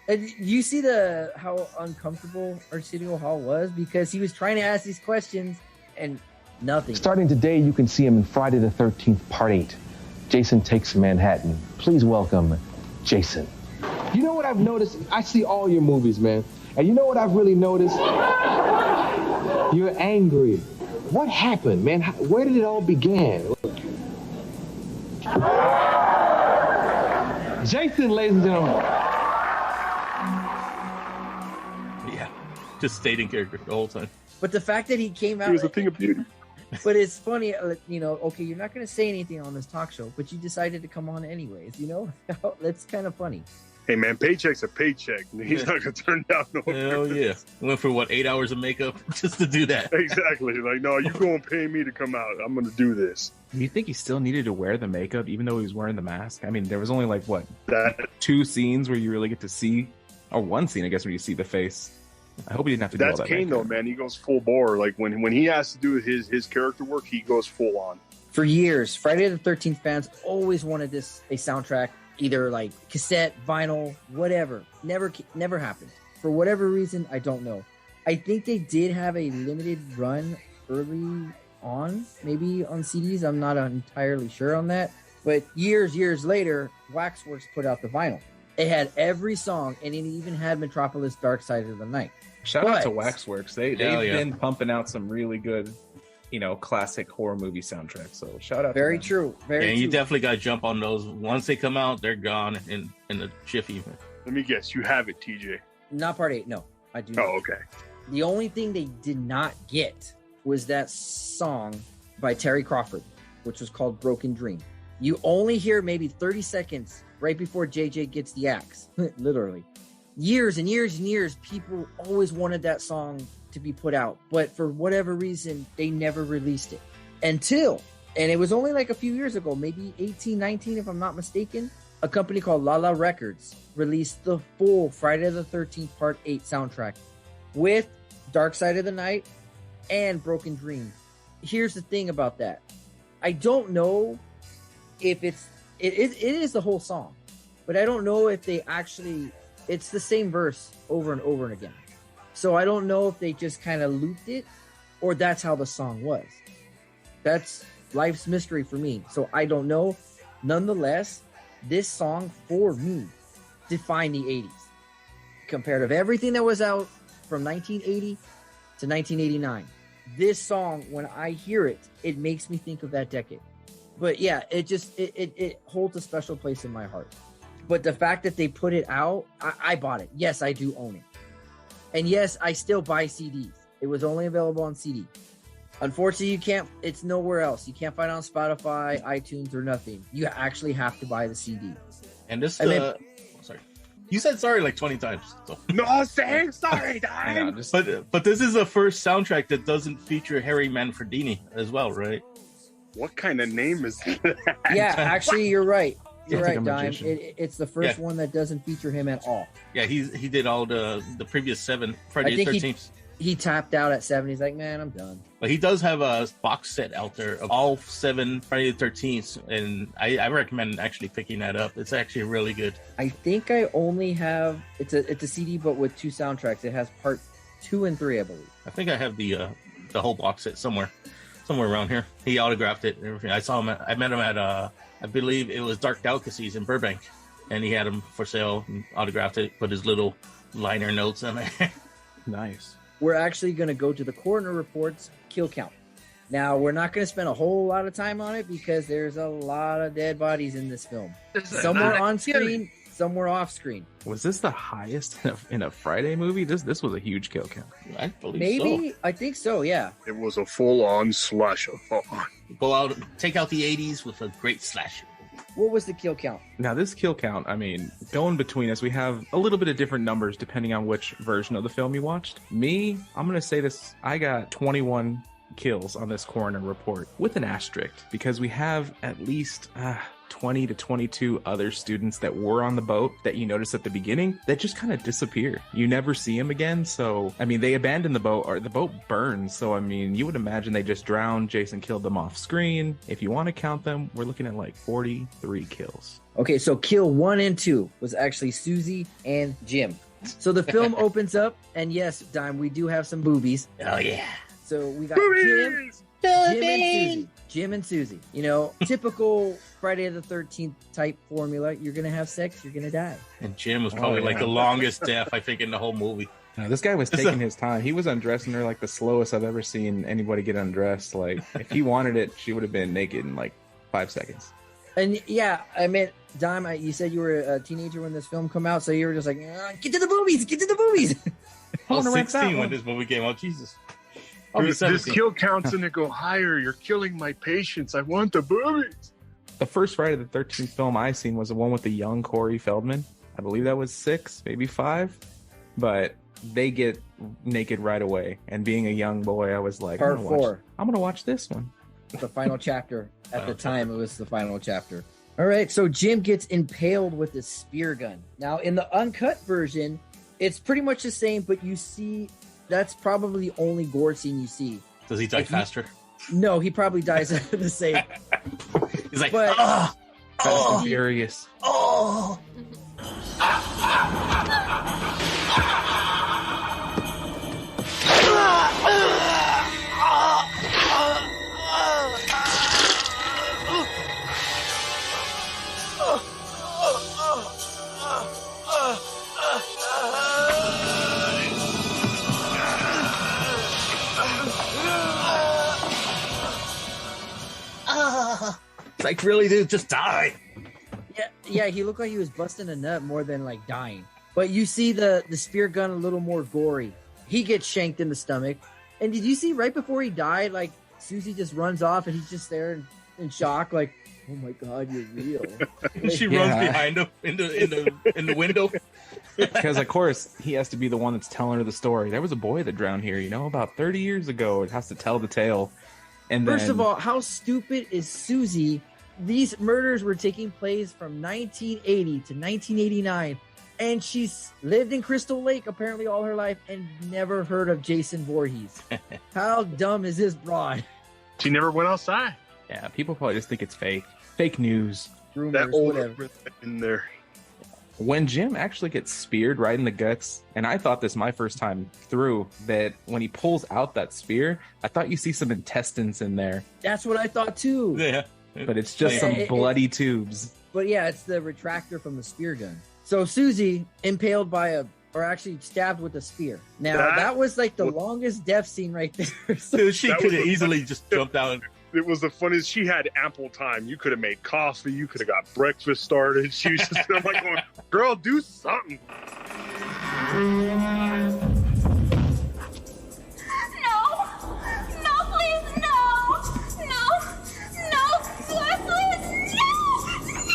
S2: And you see how uncomfortable Arsenio Hall was, because he was trying to ask these questions and nothing.
S8: Starting today, you can see him in Friday the 13th, Part 8. Jason Takes Manhattan. Please welcome Jason.
S9: You know what I've noticed? I see all your movies, man. And you know what I've really noticed? You're angry. What happened, man? Where did it all begin? Jason, ladies and gentlemen.
S3: Yeah, just stayed in character the whole time.
S2: But the fact that he came out,
S6: it was a thing of beauty.
S2: But it's funny, okay, you're not going to say anything on this talk show, but you decided to come on anyways, That's kind of funny.
S6: Hey man, paycheck's a paycheck. He's not gonna turn down no.
S3: Hell yeah! Went for 8 hours of makeup just to do that.
S6: Exactly. Like, no, you gonna pay me to come out. I'm gonna do this.
S4: Do you think he still needed to wear the makeup even though he was wearing the mask? I mean, there was only like what
S6: That
S4: 2 scenes where you really get to see, or 1 scene, I guess, where you see the face. I hope he didn't have to do all
S6: that's
S4: that.
S6: Kane though, man. He goes full bore. Like when he has to do his character work, he goes full on.
S2: For years, Friday the 13th fans always wanted a soundtrack, either like cassette, vinyl, whatever. Never happened. For whatever reason, I don't know. I think they did have a limited run early on, maybe on CDs. I'm not entirely sure on that. But years later, Waxworks put out the vinyl. It had every song, and it even had Metropolis Dark Side of the Night.
S4: Shout out to Waxworks. They've
S3: yeah.
S4: been pumping out some really good, classic horror movie soundtracks. So shout out.
S2: Very
S4: to them.
S2: true. Very
S3: And
S2: true.
S3: you definitely got to jump on those. Once they come out, they're gone in a jiffy.
S6: Let me guess, you have it, TJ.
S2: Not part 8. No, I do not.
S6: Oh, okay.
S2: The only thing they did not get was that song by Terry Crawford, which was called Broken Dream. You only hear maybe 30 seconds right before JJ gets the axe, literally. Years and years and years, people always wanted that song to be put out, but for whatever reason, they never released it and it was only like a few years ago, maybe 18, 19, if I'm not mistaken, a company called Lala Records released the full Friday the 13th Part 8 soundtrack with Dark Side of the Night and Broken Dream. Here's the thing about that. I don't know if it is the whole song, but I don't know if they actually, it's the same verse over and over and again. So I don't know if they just kind of looped it or that's how the song was. That's life's mystery for me. So I don't know. Nonetheless, this song for me defined the 80s. Compared to everything that was out from 1980 to 1989. This song, when I hear it, it makes me think of that decade. But yeah, it holds a special place in my heart. But the fact that they put it out, I bought it. Yes, I do own it. And yes, I still buy CDs. It was only available on CD. Unfortunately, it's nowhere else. You can't find it on Spotify, iTunes, or nothing. You actually have to buy the CD.
S3: And this, sorry. You said sorry like 20 times. So.
S6: No, saying sorry, Dime.
S3: But this is the first soundtrack that doesn't feature Harry Manfredini as well, right?
S6: What kind of name is that?
S2: Yeah, actually, you're right. You're
S4: Sounds
S2: right,
S4: like a
S2: Dime.
S4: magician.
S2: It's the first one that doesn't feature him at all.
S3: Yeah, he did all the previous 7 Friday the 13th.
S2: He tapped out at 7. He's like, man, I'm done.
S3: But he does have a box set out there of all 7 Friday the 13th, and I recommend actually picking that up. It's actually really good.
S2: I think I only have it's a CD, but with 2 soundtracks. It has part 2 and 3, I believe.
S3: I think I have the whole box set somewhere around here. He autographed it and everything. I met him at I believe it was Dark Delicacies in Burbank, and he had them for sale and autographed it, put his little liner notes on it.
S4: Nice.
S2: We're actually going to go to the coroner report's kill count. Now, we're not going to spend a whole lot of time on it because there's a lot of dead bodies in this film. Some were on screen, some were off screen.
S4: Was this the highest in a Friday movie? This was a huge kill count.
S3: I believe
S2: Maybe,
S3: so.
S2: I think so, yeah.
S6: It was a full-on slasher.
S3: Go out, take out the 80s with a great slasher.
S2: What was the kill count?
S4: Now, this kill count, I mean, going between us, we have a little bit of different numbers depending on which version of the film you watched. Me, I'm going to say this, I got 21 kills on this coroner report with an asterisk because we have at least 20 to 22 other students that were on the boat that you notice at the beginning that just kind of disappear. You never see them again. So, I mean, they abandoned the boat or the boat burns. So, I mean, you would imagine they just drowned. Jason killed them off screen. If you want to count them, we're looking at like 43 kills.
S2: Okay, so kill 1 and 2 was actually Susie and Jim. So the film opens up, and yes, Dime, we do have some boobies.
S3: Oh, yeah.
S2: So we got Jim and Susie. You know, typical Friday the 13th type formula. You're going to have sex, you're going to die.
S3: And Jim was probably like the longest death, I think, in the whole movie.
S4: This guy was taking his time. He was undressing her like the slowest I've ever seen anybody get undressed. Like, if he wanted it, she would have been naked in like 5 seconds.
S2: And yeah, I mean, Dime, you said you were a teenager when this film came out, so you were just like, get to the boobies, get to the boobies.
S3: I was 16 when this movie came out, Jesus. I'll be
S6: This
S3: 17.
S6: kill count's gonna go higher. You're killing my patients. I want the boobies.
S4: The first Friday the 13th film I seen was the one with the young Corey Feldman. I believe that was 6, maybe 5. But they get naked right away. And being a young boy, I was like,
S2: Part 4.
S4: I'm gonna watch this one.
S2: The final chapter. At the time, it was the final chapter. All right, so Jim gets impaled with a spear gun. Now, in the uncut version, it's pretty much the same, but you see, that's probably the only gore scene you see.
S3: Does he die faster?
S2: No, he probably dies the same.
S3: He's like,
S2: But-
S3: oh,
S4: Fast and Furious.
S3: oh. It's like, really, dude, just die.
S2: Yeah, he looked like he was busting a nut more than like dying. But you see the spear gun a little more gory. He gets shanked in the stomach. And did you see right before he died, like Susie just runs off and he's just there in shock, like, oh my god, you're real.
S3: She
S4: Yeah.
S3: runs behind him in the window.
S4: Because, of course, he has to be the one that's telling her the story. There was a boy that drowned here, about 30 years ago. It has to tell the tale. And
S2: First
S4: then,
S2: of all, how stupid is Susie? These murders were taking place from 1980 to 1989, and she's lived in Crystal Lake apparently all her life and never heard of Jason Voorhees. How dumb is this broad?
S6: She never went outside.
S4: yeah, people probably just think it's fake. Fake news.
S2: Rumors,
S6: That old
S2: whatever.
S6: in there.
S4: When Jim actually gets speared right in the guts, and I thought this my first time through, that when he pulls out that spear, I thought you see some intestines in there,
S2: That's what I thought too.
S3: Yeah.
S4: but it's just
S2: Yeah,
S4: some
S2: it-
S4: bloody tubes.
S2: But yeah, it's the retractor from the spear gun. So Susie impaled by or actually stabbed with a spear. Now that was like the longest death scene right there. So-
S3: Dude, she
S6: That
S3: could
S6: was
S3: have
S6: a-
S3: easily just jumped out.
S6: It was the funniest. She had ample time. You could have made coffee. You could have got breakfast started. She was just I'm like, going, girl, do something.
S1: No! No, please, no! No! No! God, please,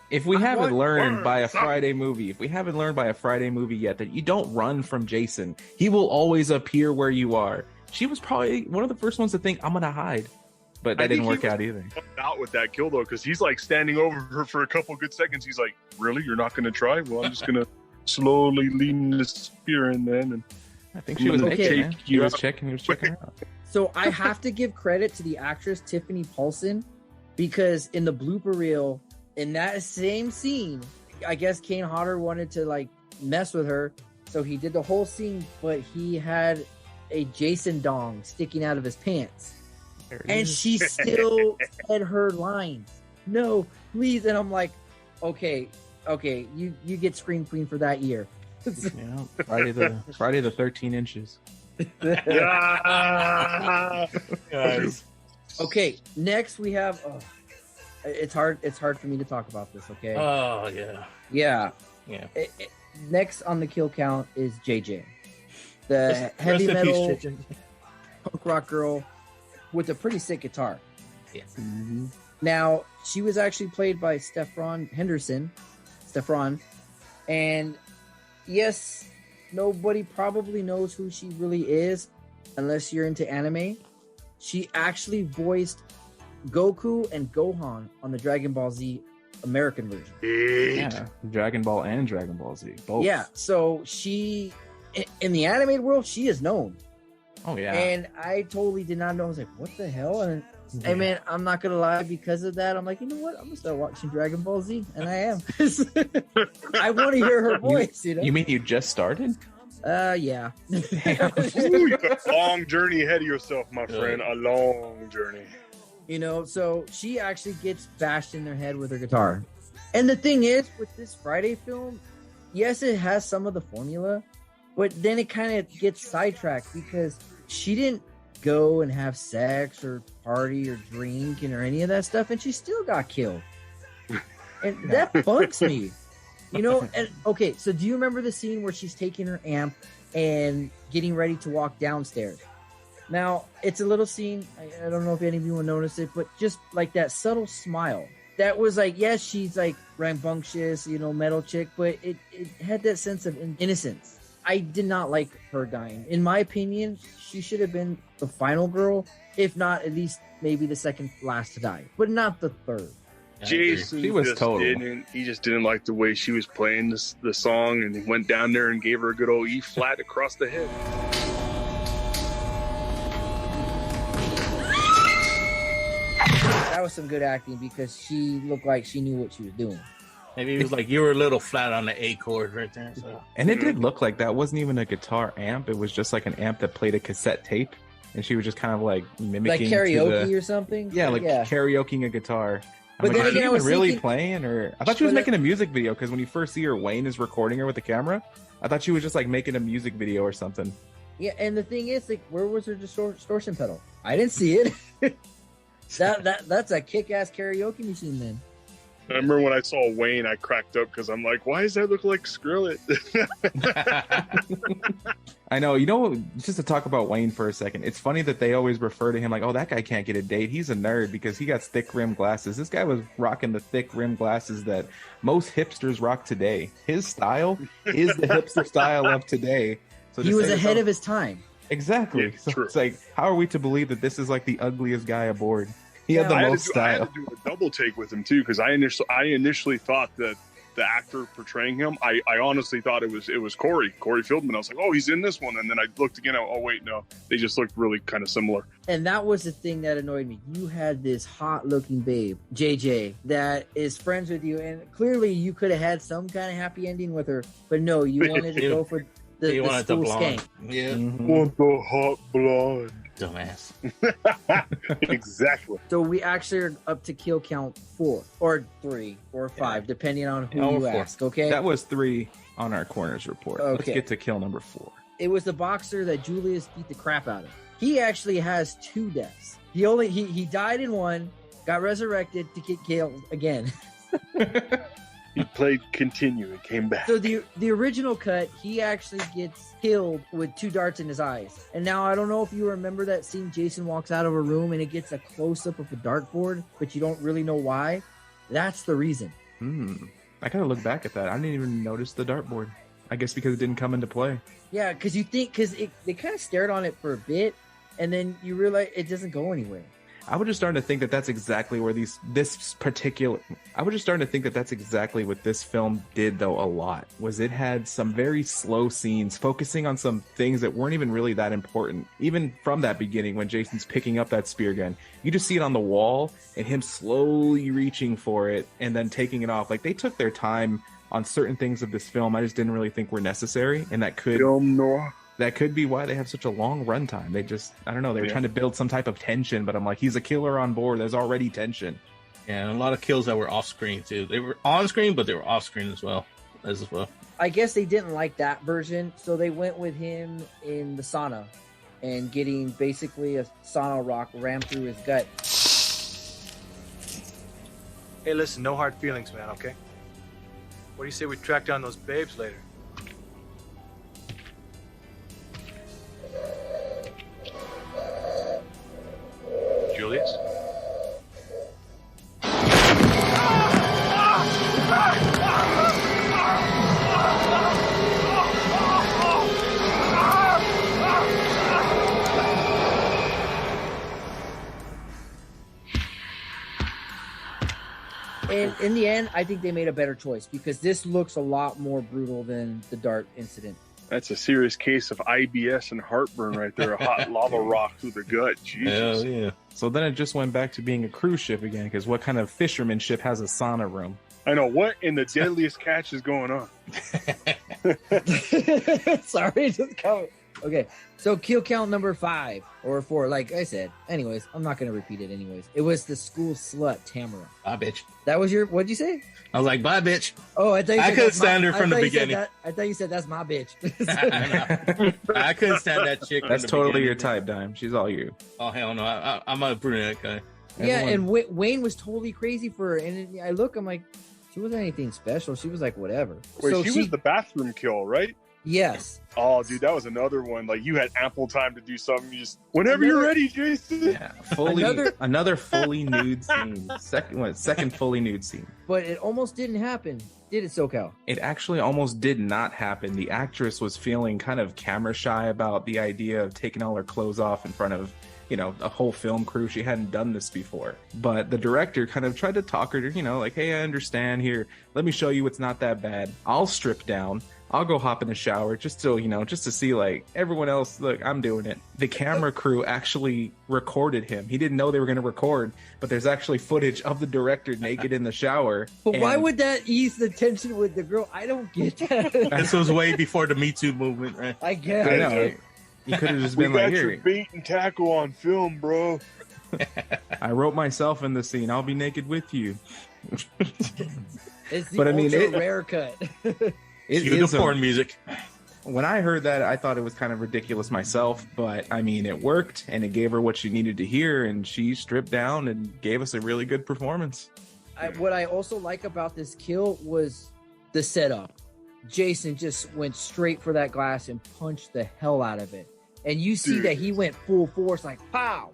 S4: If we haven't learned by a
S6: Stop.
S4: Friday movie, yet that you don't run from Jason, he will always appear where you are. She was probably one of the first ones to think, I'm gonna hide, but that
S6: I
S4: didn't
S6: think
S4: work
S6: he was
S4: out either.
S6: Out with that kill though, because he's like standing over her for a couple good seconds. He's like, really? You're not going to try? Well, I'm just going to slowly lean the spear in then. And
S4: I think she was
S2: Okay.
S4: okay, man. He
S6: You
S4: was
S6: out.
S4: checking her out.
S2: So I have to give credit to the actress Tiffany Paulson, because in the blooper reel, in that same scene, I guess Kane Hodder wanted to like mess with her, so he did the whole scene, but he had a Jason dong sticking out of his pants,
S4: There it
S2: and
S4: is.
S2: she still said her lines. No, please, and I'm like, okay, you get Scream Queen for that year.
S4: Yeah, Friday the 13 inches.
S3: Guys.
S2: Okay, next we have. It's hard for me to talk about this. Okay.
S3: Oh, yeah.
S2: Yeah.
S3: Yeah.
S2: Next on the kill count is JJ, the
S3: Rest
S2: heavy
S3: in peace,
S2: metal
S3: JJ.
S2: punk rock girl with a pretty sick guitar.
S3: Yeah.
S2: Now she was actually played by Stefan, and yes, nobody probably knows who she really is unless you're into anime. She actually voiced Goku and Gohan on the Dragon Ball Z American version.
S4: Yeah, Dragon Ball and Dragon Ball Z, both.
S2: Yeah, so she, in the animated world, she is known.
S4: Oh yeah.
S2: And I totally did not know. I was like, what the hell? And hey, man, I'm not going to lie, because of that, I'm like, you know what? I'm going to start watching Dragon Ball Z. And I am. I want to hear her voice, you know?
S4: You mean you just started?
S2: Yeah.
S6: Ooh, you got a long journey ahead of yourself, my friend. A long journey.
S2: You know, so she actually gets bashed in their head with her guitar. And the thing is, with this Friday film, yes, it has some of the formula, but then it kind of gets sidetracked because she didn't go and have sex or party or drink or any of that stuff, and she still got killed. And that bugs me. You know, and okay, so do you remember the scene where she's taking her amp and getting ready to walk downstairs? Now, it's a little scene. I don't know if any of you will notice it, but just like that subtle smile. That was like, yes, she's like rambunctious, you know, metal chick, but it had that sense of innocence. I did not like her dying. In my opinion, she should have been the final girl, if not at least maybe the second last to die, but not the third.
S6: Jason
S4: She was
S6: just
S4: total.
S6: he just didn't like the way she was playing the song, and he went down there and gave her a good old E flat across the head.
S2: That was some good acting because she looked like she knew what she was doing.
S3: Maybe it was like you were a little flat on the A chord right there. So.
S4: And it did look like that wasn't even a guitar amp. It was just like an amp that played a cassette tape. And she was just kind of like mimicking.
S2: Like karaoke or something?
S4: Yeah, like karaokeing a guitar.
S2: But
S4: like,
S2: then
S4: is she
S2: again, I
S4: even
S2: was
S4: really
S2: thinking-
S4: playing? Or I thought she was making a music video because when you first see her, Wayne is recording her with the camera. I thought she was just like making a music video or something.
S2: Yeah, and the thing is, like, where was her distortion pedal? I didn't see it. That's a kick-ass karaoke machine then.
S6: I remember when I saw Wayne, I cracked up because I'm like, why does that look like Skrillex?
S4: I know. You know, just to talk about Wayne for a second, it's funny that they always refer to him like, oh, that guy can't get a date. He's a nerd because he got thick rim glasses. This guy was rocking the thick rim glasses that most hipsters rock today. His style is the hipster style of today. So
S2: He was ahead of his time.
S4: Exactly.
S6: Yeah,
S4: so
S6: true.
S4: it's like, how are we to believe that this is like the ugliest guy aboard? He had the
S6: I
S4: most
S6: I had
S4: style.
S6: to do a double take with him too because I initially thought that the actor portraying him, I honestly thought it was Corey Feldman. I was like, oh, he's in this one, and then I looked again. Oh wait, no, they just looked really kind of similar.
S2: And that was the thing that annoyed me. You had this hot-looking babe, JJ, that is friends with you, and clearly you could have had some kind of happy ending with her, but no, you wanted to go for the
S3: You wanted the
S2: school
S3: blonde.
S2: skank.
S3: Yeah.
S6: Want the hot blonde?
S3: Dumbass.
S6: Exactly.
S2: So we actually are up to kill count 4 or 3 or 5, depending on who
S3: No,
S2: you
S3: 4.
S2: ask. Okay,
S4: That was 3 on our corners report. Let's
S2: Okay.
S4: get to kill number 4.
S2: it was the boxer that Julius beat the crap out of. He actually has 2 deaths. He died in one, got resurrected to get killed again.
S6: He played continue and came back.
S2: So the original cut, he actually gets killed with 2 darts in his eyes. And now I don't know if you remember that scene. Jason walks out of a room and it gets a close up of a dartboard, but you don't really know why. That's the reason.
S4: I gotta look back at that. I didn't even notice the dartboard. I guess because it didn't come into play.
S2: Yeah, because they kind of stared on it for a bit, and then you realize it doesn't go anywhere.
S4: I was just starting to think that that's exactly where I was just starting to think that that's exactly what this film did, though, a lot. Was it had some very slow scenes focusing on some things that weren't even really that important. Even from that beginning, when Jason's picking up that spear gun, you just see it on the wall and him slowly reaching for it and then taking it off. Like, they took their time on certain things of this film I just didn't really think were necessary, and that could
S6: Film noir.
S4: that could be why they have such a long runtime. They just, I don't know, they were trying to build some type of tension, but I'm like, he's a killer on board. There's already tension.
S3: Yeah, and a lot of kills that were off screen too. They were on screen, but they were off screen as well.
S2: I guess they didn't like that version, so they went with him in the sauna and getting basically a sauna rock rammed through his gut.
S10: Hey, listen, no hard feelings, man, okay? What do you say we track down those babes later? Julius?
S2: And in the end, I think they made a better choice because this looks a lot more brutal than the dart incident.
S6: That's a serious case of IBS and heartburn right there. A hot lava rock through the gut. Jesus.
S3: Hell yeah.
S4: So then it just went back to being a cruise ship again, because what kind of fisherman ship has a sauna room?
S6: I know. What in the deadliest catch is going on?
S2: Sorry, just come. Okay, so kill count number 5 or 4, like I said. Anyways, I'm not gonna repeat it. Anyways, it was the school slut Tamara.
S3: Bye, bitch.
S2: That was your. What'd you say?
S3: I was like, bye, bitch.
S2: Oh, I thought you
S3: I
S2: said
S3: couldn't
S2: that's my-
S3: stand her
S2: I
S3: from the
S2: thought you said
S3: beginning.
S2: that- I thought you said that's my bitch.
S3: I couldn't stand that chick. from
S4: That's
S3: the
S4: totally
S3: beginning.
S4: your type, Dime. She's all you.
S3: Oh hell no! I'm a brunette guy.
S2: Yeah,
S4: Everyone-
S2: and Wayne was totally crazy for her. And I look, I'm like, she wasn't anything special. She was like, whatever.
S6: Wait,
S2: so
S6: she was the bathroom kill, right?
S2: Yes.
S6: Oh, dude, that was another one. Like, you had ample time to do something. You just, whenever you're ready, Jason.
S4: Yeah, fully
S2: Another-
S4: another fully nude scene. Second fully nude scene.
S2: But it almost didn't happen, did it, SoCal?
S4: It actually almost did not happen. The actress was feeling kind of camera shy about the idea of taking all her clothes off in front of, a whole film crew. She hadn't done this before. But the director kind of tried to talk her to, like, hey, I understand here. Let me show you it's not that bad. I'll strip down. I'll go hop in the shower just to see, like, everyone else, look, I'm doing it. The camera crew actually recorded him. He didn't know they were going to record, but there's actually footage of the director naked in the shower.
S2: But why
S4: And-
S2: would that ease the tension with the girl? I don't get that.
S3: This was way before the Me Too movement, right?
S2: I guess.
S4: I know. You could have just
S6: We
S4: been
S6: got
S4: like,
S6: your
S4: here,
S6: bait and tackle on film, bro.
S4: I wrote myself in the scene. I'll be naked with you.
S2: It's the
S4: But I mean,
S2: ultra
S4: it-
S2: rare cut.
S4: It
S3: Cue the
S4: is a-
S3: porn music.
S4: when I heard that, I thought it was kind of ridiculous myself, but I mean, it worked and it gave her what she needed to hear, and she stripped down and gave us a really good performance.
S2: What I also like about this kill was the setup. Jason just went straight for that glass and punched the hell out of it. And you see
S6: Dude.
S2: that he went full force, like, pow!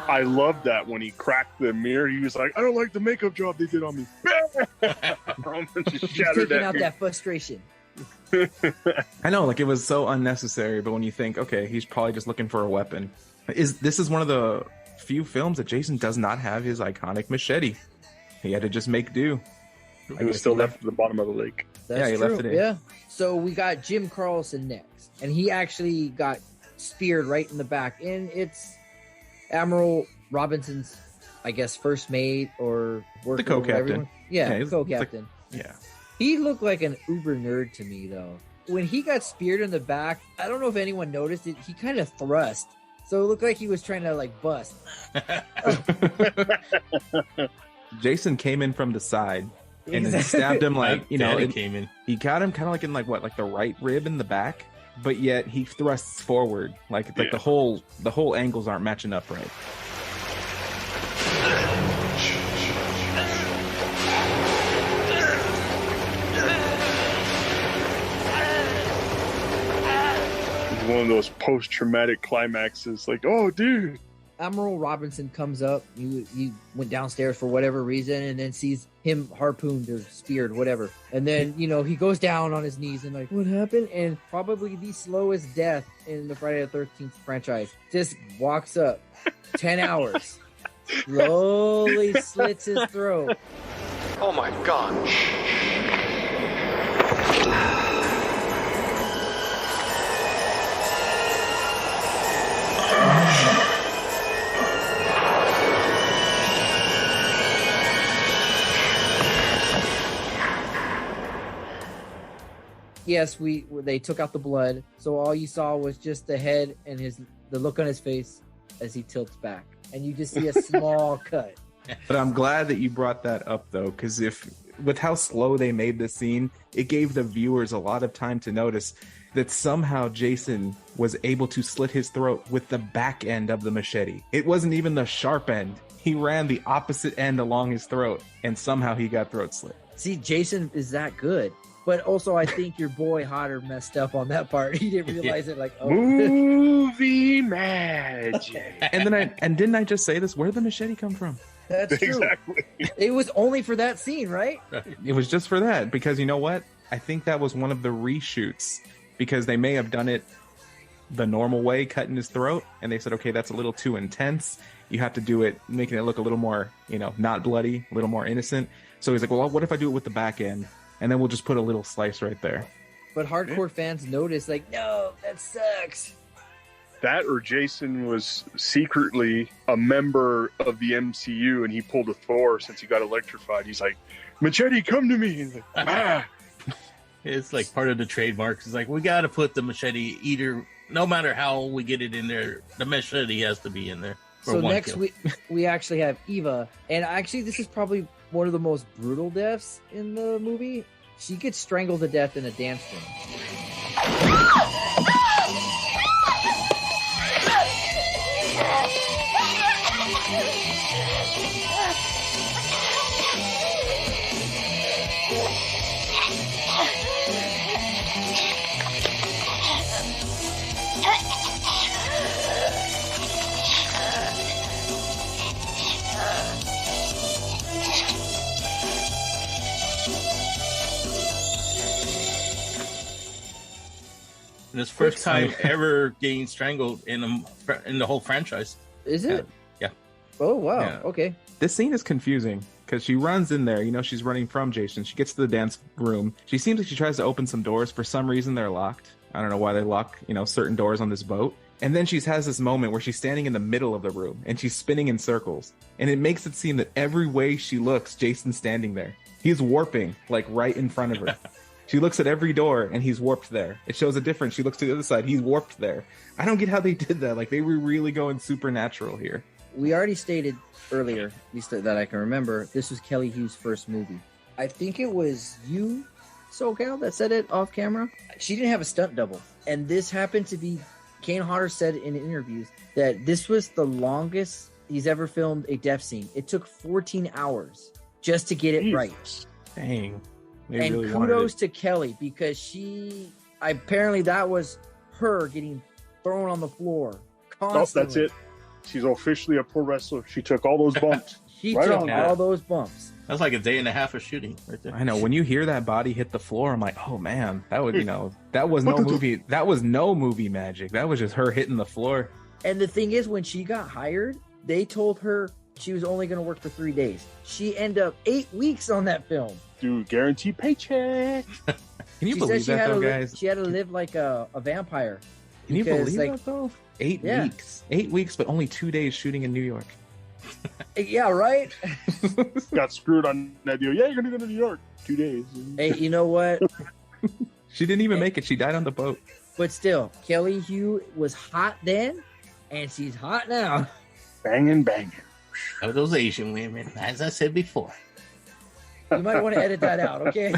S6: I loved that when he cracked the mirror. He was like, I don't like the makeup job they did on me. Almost just
S2: He's
S6: shattered
S2: taking out
S6: that.
S2: that frustration.
S4: I know, like, it was so unnecessary, but when you think, okay, he's probably just looking for a weapon. This is one of the few films that Jason does not have his iconic machete. He had to just make do.
S6: It was still left at the bottom of the lake.
S2: That's
S4: Yeah, he
S2: true.
S4: left it in.
S2: Yeah. So we got Jim Carlson next, and he actually got speared right in the back. And it's Admiral Robinson's, I guess, first mate or worker.
S4: The co-captain.
S2: everyone- Yeah,
S4: Yeah, he's-
S2: co-captain.
S4: Yeah.
S2: He looked like an uber nerd to me, though. When he got speared in the back, I don't know if anyone noticed it. He kind of thrust, so it looked like he was trying to like bust.
S4: Jason came in from the side and then stabbed him like,
S3: Daddy
S4: and
S3: came in.
S4: he got him kind of like in like the right rib in the back, but yet he thrusts forward. Like
S6: Yeah.
S4: the whole angles aren't matching up right.
S6: It's one of those post-traumatic climaxes. Like, oh, dude.
S2: Admiral Robinson comes up. He went downstairs for whatever reason, and then sees him harpooned or speared, whatever. And then he goes down on his knees and like, what happened? And probably the slowest death in the Friday the 13th franchise. Just walks up, 10 hours, slowly slits his throat.
S10: Oh my god.
S2: Yes, they took out the blood, so all you saw was just the head and the look on his face as he tilts back, and you just see a small cut.
S4: But I'm glad that you brought that up, though, because with how slow they made this scene, it gave the viewers a lot of time to notice that somehow Jason was able to slit his throat with the back end of the machete. It wasn't even the sharp end. He ran the opposite end along his throat, and somehow he got throat slit.
S2: See, Jason is that good. But also, I think your boy Hodder messed up on that part. He didn't realize it. Like, oh.
S6: Movie magic.
S4: And didn't I just say this? Where did the machete come from?
S2: That's true.
S6: Exactly.
S2: It was only for that scene, right?
S4: It was just for that, because you know what? I think that was one of the reshoots, because they may have done it the normal way, cutting his throat, and they said, okay, that's a little too intense. You have to do it, making it look a little more, not bloody, a little more innocent. So he's like, well, what if I do it with the back end? And then we'll just put a little slice right there.
S2: But hardcore fans noticed, like, no, that sucks.
S6: That or Jason was secretly a member of the MCU and he pulled a Thor since he got electrified. He's like, Machete, come to me. He's like, ah.
S3: It's like part of the trademark. It's like, we got to put the machete either, no matter how we get it in there, the machete has to be in there.
S2: So next we actually have Eva. And actually, this is probably one of the most brutal deaths in the movie. She gets strangled to death in a dance room.
S3: And his first time ever getting strangled in the whole franchise.
S2: Is it?
S3: Yeah.
S2: Oh, wow.
S4: Yeah.
S2: Okay.
S4: This scene is confusing because she runs in there. She's running from Jason. She gets to the dance room. She seems like she tries to open some doors. For some reason, they're locked. I don't know why they lock, certain doors on this boat. And then she has this moment where she's standing in the middle of the room and she's spinning in circles. And it makes it seem that every way she looks, Jason's standing there. He's warping, like, right in front of her. She looks at every door and he's warped there. It shows a difference. She looks to the other side. He's warped there. I don't get how they did that. Like, they were really going supernatural here.
S2: We already stated earlier, at least that I can remember, this was Kelly Hu's first movie. I think it was you, SoCal, that said it off camera. She didn't have a stunt double. And this happened to be, Kane Hodder said in interviews that this was the longest he's ever filmed a death scene. It took 14 hours just to get it right.
S4: Dang.
S2: And really kudos to Kelly, because apparently that was her getting thrown on the floor constantly.
S6: Oh, that's it. She's officially a pro wrestler. She took all those bumps.
S2: She took all those bumps.
S3: That's like a day and a half of shooting right there.
S4: I know. When you hear that body hit the floor, I'm like, oh man, that would, that was no movie. That was no movie magic. That was just her hitting the floor.
S2: And the thing is, when she got hired, they told her she was only going to work for 3 days. She ended up 8 weeks on that film.
S6: Dude, guaranteed paycheck.
S4: Can you believe that, though, guys?
S2: She had to live like a vampire.
S4: Can you believe that, though? 8 weeks. 8 weeks, but only 2 days shooting in New York.
S2: Yeah, right?
S6: Got screwed on that deal. Yeah, you're going to go to New York. 2 days.
S2: Hey, you know what?
S4: She didn't even make it. She died on the boat.
S2: But still, Kelly Hu was hot then, and she's hot now.
S6: Banging.
S3: Oh, those Asian women, as I said before.
S2: You might want to edit that out, okay?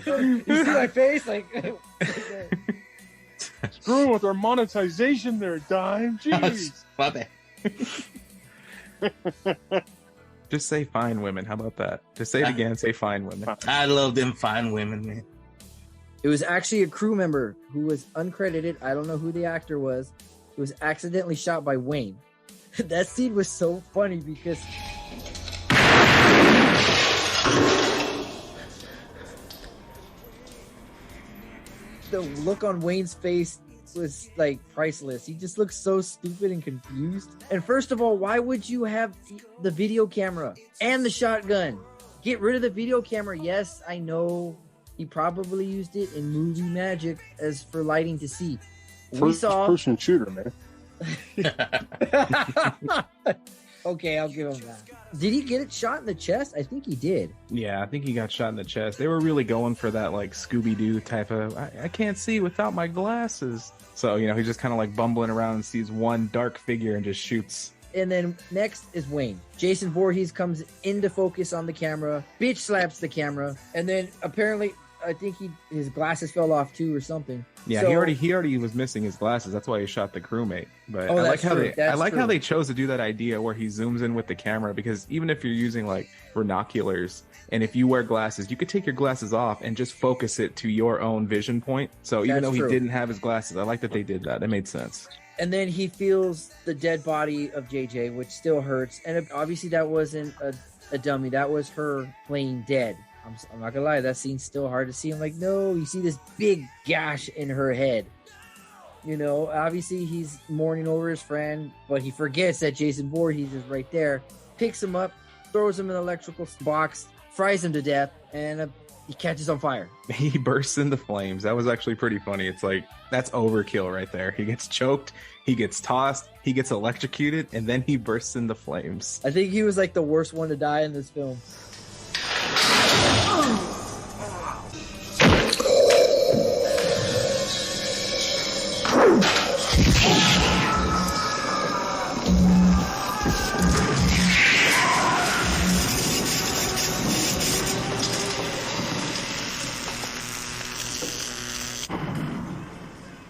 S2: You see my face? Like,
S6: screw with our monetization there, Dime. Jeez.
S3: My bad.
S4: Just say fine women. How about that? Just say it again. Say fine women.
S3: I love them fine women, man.
S2: It was actually a crew member who was uncredited. I don't know who the actor was. It was accidentally shot by Wayne. That scene was so funny because the look on Wayne's face was like priceless. He just looked so stupid and confused. And first of all, why would you have the video camera and the shotgun? Get rid of the video camera. Yes, I know he probably used it in movie magic as for lighting to see.
S6: First person shooter, man.
S2: Okay, I'll give him that. Did he get it shot in the chest? I think he did.
S4: Yeah, I think he got shot in the chest. They were really going for that like Scooby-Doo type of I can't see without my glasses. So, he's just kind of like bumbling around and sees one dark figure and just shoots.
S2: And then next is Wayne. Jason Voorhees comes into focus on the camera, bitch slaps the camera, and then apparently I think his glasses fell off too or something.
S4: Yeah,
S2: So-
S4: he already was missing his glasses. That's why he shot the crewmate. But
S2: Oh,
S4: I like
S2: that's
S4: how
S2: true. That's
S4: how
S2: true.
S4: they chose to do that idea where he zooms in with the camera, because even if you're using like binoculars and if you wear glasses, you could take your glasses off and just focus it to your own vision point. So even
S2: That's
S4: though
S2: true.
S4: he didn't have his glasses, I like that they did that. That made sense.
S2: And then he feels the dead body of JJ, which still hurts. And obviously that wasn't a dummy. That was her playing dead. I'm not gonna lie, that scene's still hard to see. I'm like, no, you see this big gash in her head. You know, obviously he's mourning over his friend, but he forgets that Jason Voorhees is right there. Picks him up, throws him in an electrical box, fries him to death, and he catches on fire.
S4: He bursts into flames. That was actually pretty funny. It's like, that's overkill right there. He gets choked, he gets tossed, he gets electrocuted, and then he bursts into flames.
S2: I think he was like the worst one to die in this film.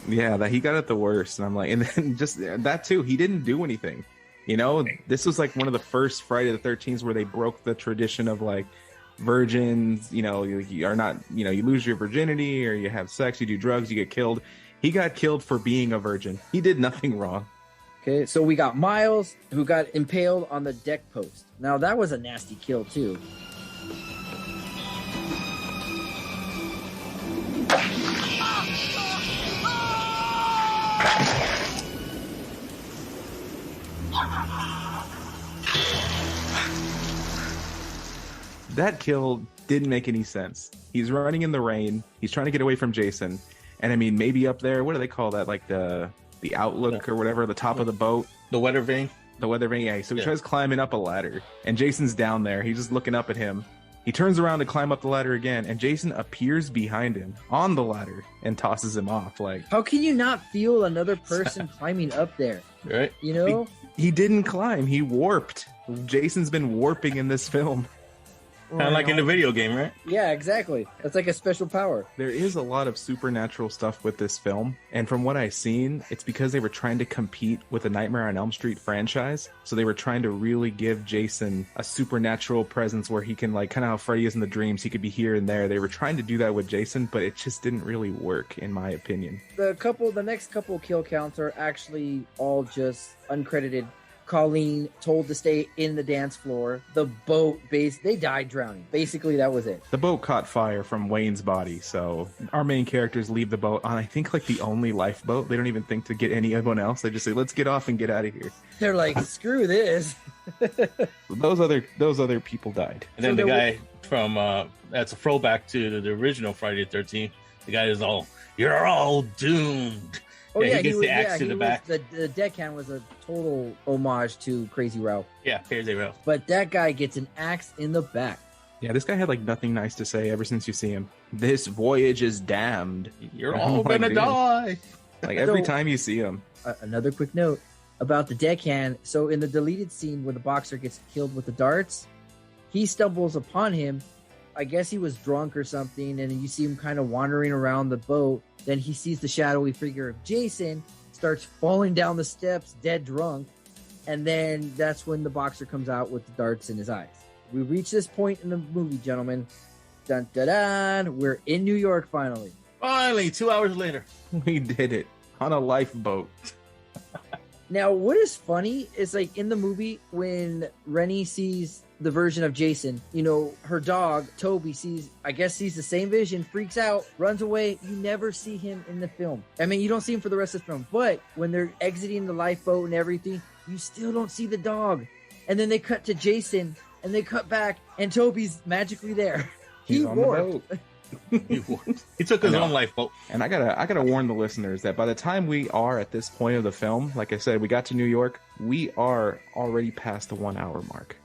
S4: Yeah, that he got it the worst. And I'm like, and then just that too, he didn't do anything. You know, this was like one of the first Friday the 13th where they broke the tradition of like virgins, you know, you are not, you know, you lose your virginity or you have sex, you do drugs, you get killed. He got killed for being a virgin. He did nothing wrong.
S2: Okay, so we got Miles, who got impaled on the deck post. Now, that was a nasty kill, too.
S4: That kill didn't make any sense. He's running in the rain. He's trying to get away from Jason. And I mean, maybe up there, what do they call that? Like the outlook or whatever, the top of the boat.
S3: The weather vane.
S4: The weather vane, yeah. So he
S3: Yeah.
S4: tries climbing up a ladder, and Jason's down there. He's just looking up at him. He turns around to climb up the ladder again, and Jason appears behind him on the ladder and tosses him off. Like,
S2: How can you not feel another person climbing up there?
S3: Right?
S2: You know?
S4: he didn't climb. He warped. Jason's been warping in this film.
S3: Kind of like in the video game, right?
S2: Yeah, exactly. That's like a special power.
S4: There is a lot of supernatural stuff with this film, and from what I've seen, it's because they were trying to compete with the Nightmare on Elm Street franchise. So they were trying to really give Jason a supernatural presence where he can, like, kind of how Freddy is in the dreams, he could be here and there. They were trying to do that with Jason, but it just didn't really work, in my opinion.
S2: The next couple kill counts are actually all just uncredited. Colleen told to stay in the dance floor. The boat they died drowning. Basically, that was it.
S4: The boat caught fire from Wayne's body, so our main characters leave the boat on, I think, like the only lifeboat. They don't even think to get anyone else. They just say, let's get off and get out of here.
S2: They're like, screw this.
S4: Those other people died.
S3: And then
S2: So
S3: the
S2: there
S3: guy from that's a throwback to the original Friday the 13th. The guy is all, "You're all doomed."
S2: Oh yeah,
S3: he gets the axe to
S2: he
S3: the
S2: was-
S3: back.
S2: The deckhand was a total homage to Crazy Ralph.
S3: Yeah, here's a real.
S2: But that guy gets an axe in the back.
S4: Yeah, this guy had like nothing nice to say ever since you see him. This voyage is damned.
S3: You're
S4: Oh
S3: all
S4: my
S3: gonna
S4: dude.
S3: die.
S4: Like every
S2: So-
S4: time you see him.
S2: Another quick note about the deckhand. So in the deleted scene where the boxer gets killed with the darts, he stumbles upon him. I guess he was drunk or something, and you see him kind of wandering around the boat. Then he sees the shadowy figure of Jason, starts falling down the steps, dead drunk, and then that's when the boxer comes out with the darts in his eyes. We reach this point in the movie, gentlemen. Dun dun dun! We're in New York finally.
S3: Finally, 2 hours later.
S4: We did it on a lifeboat.
S2: Now, what is funny is like in the movie when Rennie sees the version of Jason, you know, her dog, Toby, sees the same vision, freaks out, runs away. You never see him in the film. I mean, you don't see him for the rest of the film, but when they're exiting the lifeboat and everything, you still don't see the dog. And then they cut to Jason and they cut back and Toby's magically there.
S4: He's on the
S2: warped.
S4: boat.
S3: He took his own lifeboat.
S4: And I gotta warn the listeners that by the time we are at this point of the film, like I said, we got to New York, we are already past the 1 hour mark.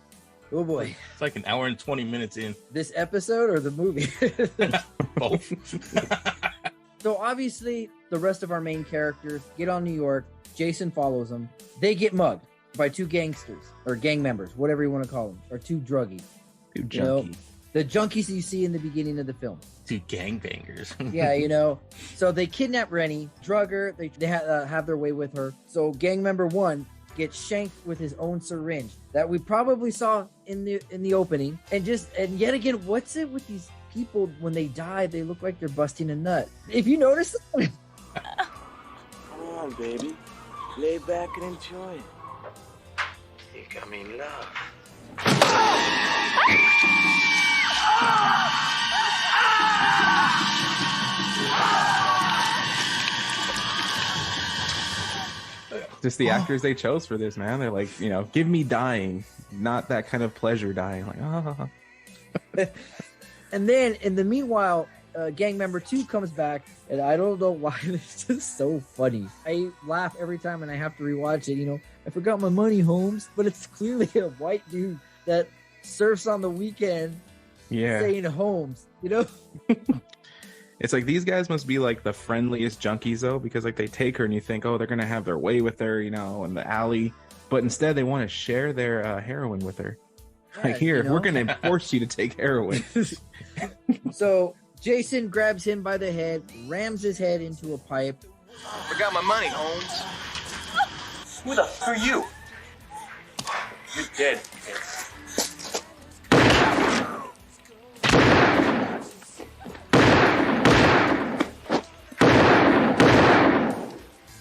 S2: Oh boy.
S3: It's like an hour and 20 minutes in.
S2: This episode or the movie?
S3: Both.
S2: So obviously, the rest of our main characters get on New York. Jason follows them. They get mugged by two gangsters or gang members, whatever you want to call them, or two druggies.
S4: Too
S2: You know,
S4: junky.
S2: The junkies you see in the beginning of the film.
S3: Dude, gangbangers.
S2: Yeah, you know. So they kidnap Rennie, drug her. They have their way with her. So gang member 1 gets shanked with his own syringe that we probably saw in the opening. And yet again, what's it with these people when they die? They look like they're busting a nut. If you notice,
S11: Come on, baby. Lay back and enjoy it. You got me in love.
S4: Just the actors they chose for this, man. They're like, give me dying, not that kind of pleasure dying. Like,
S2: And then in the meanwhile, gang member 2 comes back, and I don't know why this is so funny. I laugh every time, and I have to rewatch it. I forgot my money, Holmes, but it's clearly a white dude that surfs on the weekend, saying Holmes.
S4: It's like these guys must be like the friendliest junkies though, because like they take her and you think, oh, they're gonna have their way with her, in the alley, but instead they want to share their heroin with her.
S2: Yeah,
S4: Like, here, we're gonna force you to take heroin.
S2: So Jason grabs him by the head, rams his head into a pipe.
S11: Forgot my money, Holmes. Who the f are you? You're dead.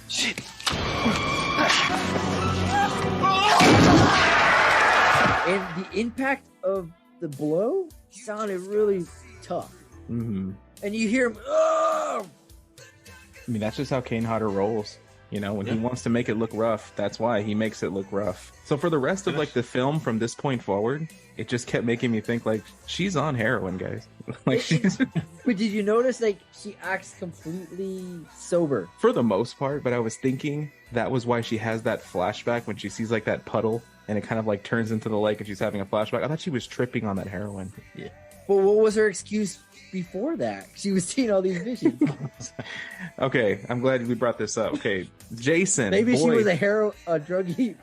S11: Shit.
S2: And the impact of the blow sounded really tough.
S4: Mm-hmm.
S2: And you hear him, oh!
S4: I mean, that's just how Kane Hodder rolls. When he wants to make it look rough, that's why he makes it look rough. So for the rest of like the film from this point forward, it just kept making me think like she's on heroin, guys. Like she's
S2: But did you notice like she acts completely sober?
S4: for the most part, but I was thinking that was why she has that flashback when she sees like that puddle and it kind of like turns into the lake and she's having a flashback. I thought she was tripping on that heroin.
S3: Yeah.
S2: But what was her excuse before that? She was seeing all these visions.
S4: Okay, I'm glad we brought this up. Okay, Jason.
S2: Maybe she
S4: boy,
S2: was a druggie.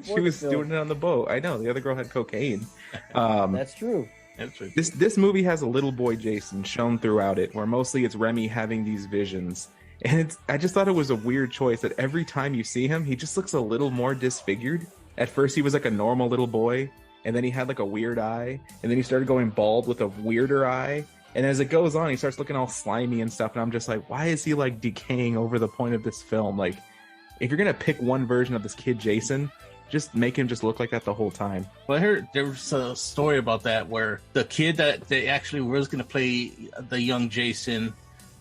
S4: She was doing it on the boat. I know. The other girl had cocaine.
S2: That's true.
S3: That's true.
S4: This movie has a little boy Jason shown throughout it, where mostly it's Remy having these visions. And I just thought it was a weird choice that every time you see him, he just looks a little more disfigured. At first, he was like a normal little boy, and then he had like a weird eye, and then he started going bald with a weirder eye. And as it goes on, he starts looking all slimy and stuff. And I'm just like, why is he like decaying over the point of this film? Like, if you're going to pick one version of this kid Jason, just make him just look like that the whole time.
S3: Well, I heard there was a story about that where the kid that they actually was going to play the young Jason,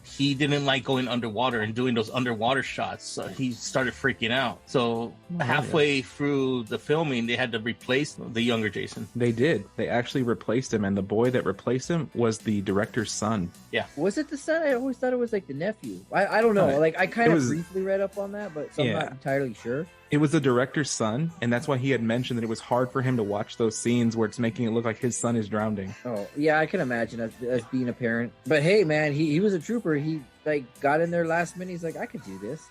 S3: he didn't like going underwater and doing those underwater shots. So he started freaking out. So halfway through the filming, they had to replace the younger Jason.
S4: They did. They actually replaced him. And the boy that replaced him was the director's son.
S3: Yeah.
S2: Was it the son? I always thought it was like the nephew. I don't know. Like I kind of briefly read up on that, but so I'm not entirely sure.
S4: It was the director's son, and that's why he had mentioned that it was hard for him to watch those scenes where it's making it look like his son is drowning.
S2: Oh, yeah, I can imagine as being a parent. But hey, man, he was a trooper. He like got in there last minute. He's like, I could do this.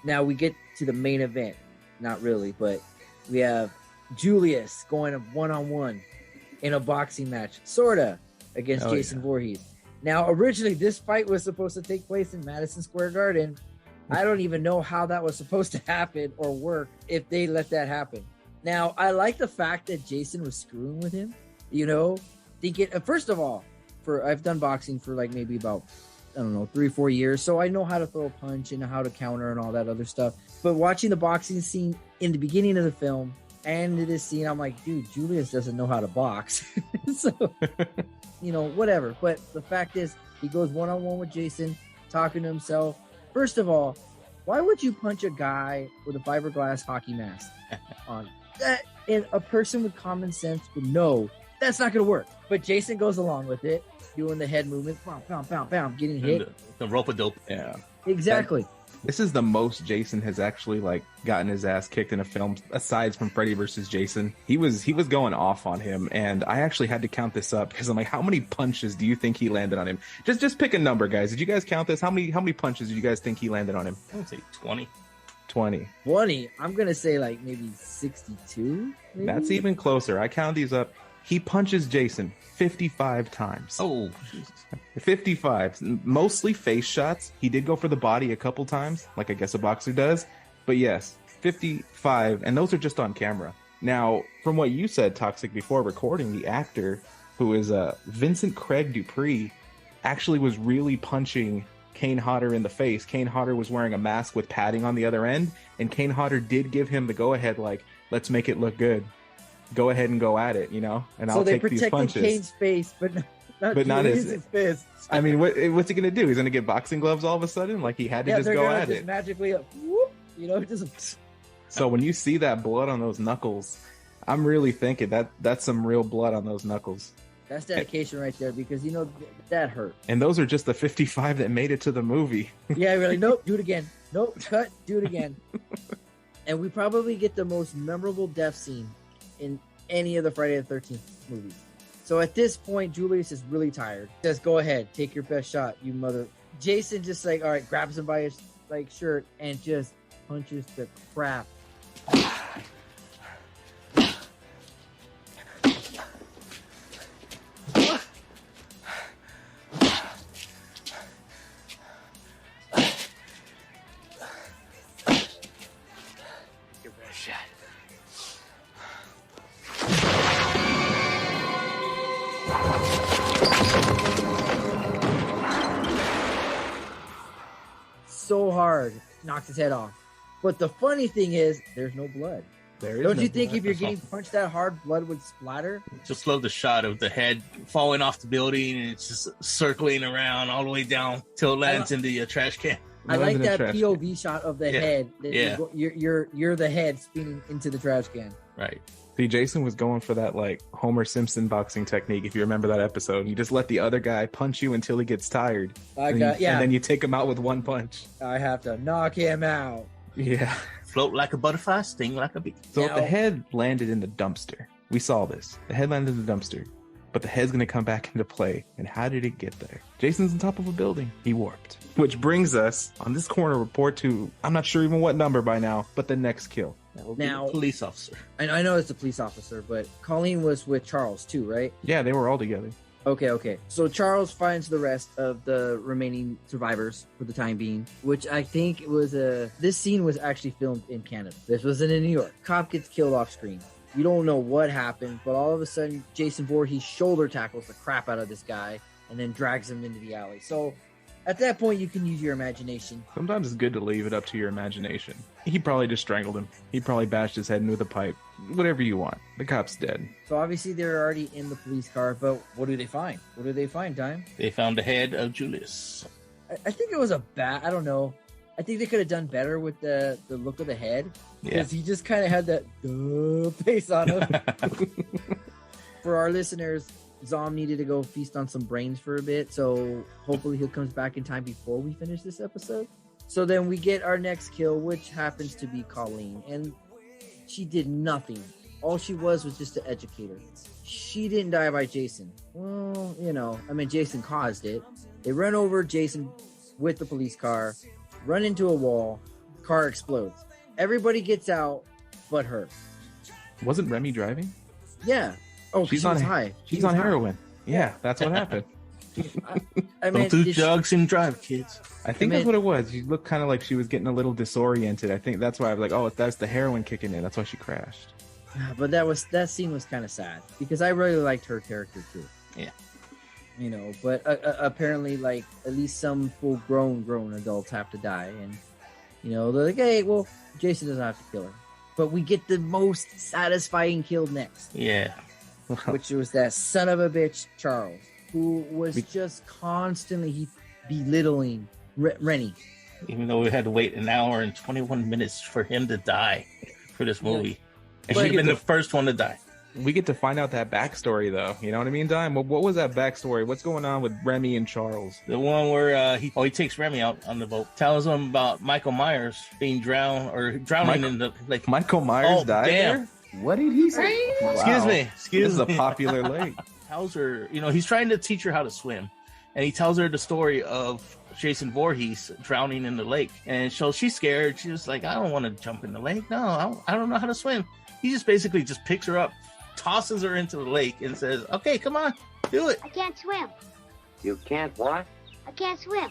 S2: Now we get to the main event. Not really, but we have Julius going one-on-one in a boxing match, sorta, against Jason Voorhees. Now, originally, this fight was supposed to take place in Madison Square Garden. I don't even know how that was supposed to happen or work if they let that happen. Now, I like the fact that Jason was screwing with him, thinking, first of all, I've done boxing for like maybe about, 3 or 4 years. So I know how to throw a punch and how to counter and all that other stuff. But watching the boxing scene in the beginning of the film and this scene, I'm like, dude, Julius doesn't know how to box. So, whatever. But the fact is, he goes one-on-one with Jason, talking to himself. First of all, why would you punch a guy with a fiberglass hockey mask on? And a person with common sense would know that's not going to work. But Jason goes along with it, doing the head movement, bam, bam, bam, bam, getting hit.
S3: The rope-a-dope.
S4: Yeah.
S2: Exactly.
S4: This is the most Jason has actually like gotten his ass kicked in a film, aside from Freddy versus Jason. He was going off on him, and I actually had to count this up because I'm like, how many punches do you think he landed on him? Just pick a number, guys. Did you guys count this? How many punches did you guys think he landed on him?
S3: I would say 20.
S4: 20.
S2: 20. I'm gonna say like maybe 62. Maybe?
S4: That's even closer. I counted these up. He punches Jason 55 times.
S3: Oh, Jesus.
S4: 55. Mostly face shots. He did go for the body a couple times, like I guess a boxer does. But yes, 55. And those are just on camera. Now, from what you said, Toxic, before recording, the actor, who is Vincent Craig Dupree, actually was really punching Kane Hodder in the face. Kane Hodder was wearing a mask with padding on the other end, and Kane Hodder did give him the go-ahead, like, let's make it look good. Go ahead and go at it, you know? And
S2: So
S4: I'll
S2: they
S4: take these
S2: protected
S4: punches.
S2: Kane's face, but not his fist.
S4: I mean, what's he going to do? He's going to get boxing gloves all of a sudden? Like, he had to just
S2: they're
S4: go
S2: gonna
S4: at
S2: just
S4: it.
S2: magically, whoop, you know, just.
S4: So when you see that blood on those knuckles, I'm really thinking that's some real blood on those knuckles.
S2: That's dedication right there, because you know that hurt.
S4: And those are just the 55 that made it to the movie.
S2: Yeah, really. Nope, do it again. Nope, cut, do it again. And we probably get the most memorable death scene in any of the Friday the 13th movies. So at this point, Julius is really tired. Says, "Go ahead, take your best shot, you mother." Jason just like, all right, grabs him by his like shirt and just punches the crap.
S11: Your best shot.
S2: So hard, knocks his head off. But the funny thing is, there's no blood.
S4: There is
S2: Don't
S4: no
S2: you think
S4: blood.
S2: if you're getting punched that hard, blood would splatter?
S3: Just love the shot of the head falling off the building and it's just circling around all the way down till it lands in the trash can.
S2: I like
S4: Lands in the
S2: that
S4: trash
S2: POV shot of the
S3: Yeah.
S2: head. That
S3: Yeah.
S2: you're the head spinning into the trash can.
S3: Right.
S4: See, Jason was going for that like Homer Simpson boxing technique. If you remember that episode, you just let the other guy punch you until he gets tired. And then you take him out with one punch.
S2: I have to knock him out.
S4: Yeah.
S3: Float like a butterfly, sting like a bee.
S4: So if
S2: Now-
S4: the head landed in the dumpster, we saw this. The head landed in the dumpster, but the head's going to come back into play. And how did it get there? Jason's on top of a building. He warped. Which brings us on this corner report to, I'm not sure even what number by now, but the next kill.
S2: Now,
S3: Police officer.
S2: I know it's a police officer, but Colleen was with Charles too, right?
S4: Yeah, they were all together.
S2: Okay. So Charles finds the rest of the remaining survivors for the time being, which I think was this scene was actually filmed in Canada. This wasn't in New York. Cop gets killed off screen. We don't know what happened, but all of a sudden, Jason Voorhees shoulder tackles the crap out of this guy and then drags him into the alley. So at that point, you can use your imagination.
S4: Sometimes it's good to leave it up to your imagination. He probably just strangled him. He probably bashed his head in with a pipe. Whatever you want. The cop's dead.
S2: So obviously, they're already in the police car, but what do they find? What do they find, Dime?
S3: They found the head of Julius.
S2: I think it was a bat. I don't know. I think they could have done better with the look of the head, because he just kind of had that face on him. For our listeners, Zom needed to go feast on some brains for a bit, so hopefully he comes back in time before we finish this episode. So then we get our next kill, which happens to be Colleen, and she did nothing. All she was just an educator. She didn't die by Jason. Well, you know, I mean, Jason caused it. They run over Jason with the police car, run into a wall, car explodes. Everybody gets out but her.
S4: Wasn't Remy driving?
S2: Yeah. Oh,
S4: She's
S2: she was
S4: on
S2: high.
S4: She's
S2: She was
S4: on
S2: high.
S4: heroin. Yeah, that's what happened.
S2: I mean,
S3: Don't do
S2: did she-
S3: drugs and drive, kids.
S4: I think that's what it was. She looked kind of like she was getting a little disoriented. I think that's why I was like, oh, that's the heroin kicking in. That's why she crashed.
S2: But that scene was kind of sad, because I really liked her character too.
S3: Yeah.
S2: You know, but apparently, like, at least some grown adults have to die, and you know, they're like, hey, well, Jason doesn't have to kill her. But we get the most satisfying kill next.
S3: Yeah.
S2: Which was that son of a bitch Charles, who was just constantly belittling Rennie.
S3: Even though we had to wait an hour and 21 minutes for him to die for this movie. He
S4: But-
S3: should have been the first one to die.
S4: We get to find out that backstory, though. You know what I mean, Dime? What was that backstory? What's going on with Remy and Charles?
S3: The one where he takes Remy out on the boat, tells him about Michael Myers being drowning in the lake.
S4: Michael Myers died
S3: damn.
S4: there? What did he say? Wow.
S3: Excuse me.
S4: This is a popular lake.
S3: Tells her, you know, he's trying to teach her how to swim, and he tells her the story of Jason Voorhees drowning in the lake, and so she's scared. She's like, I don't want to jump in the lake. No, I don't know how to swim. He just basically just picks her up, tosses her into the lake and says, "Okay, come on, do it."
S12: I can't swim.
S11: You can't what?
S12: I can't swim.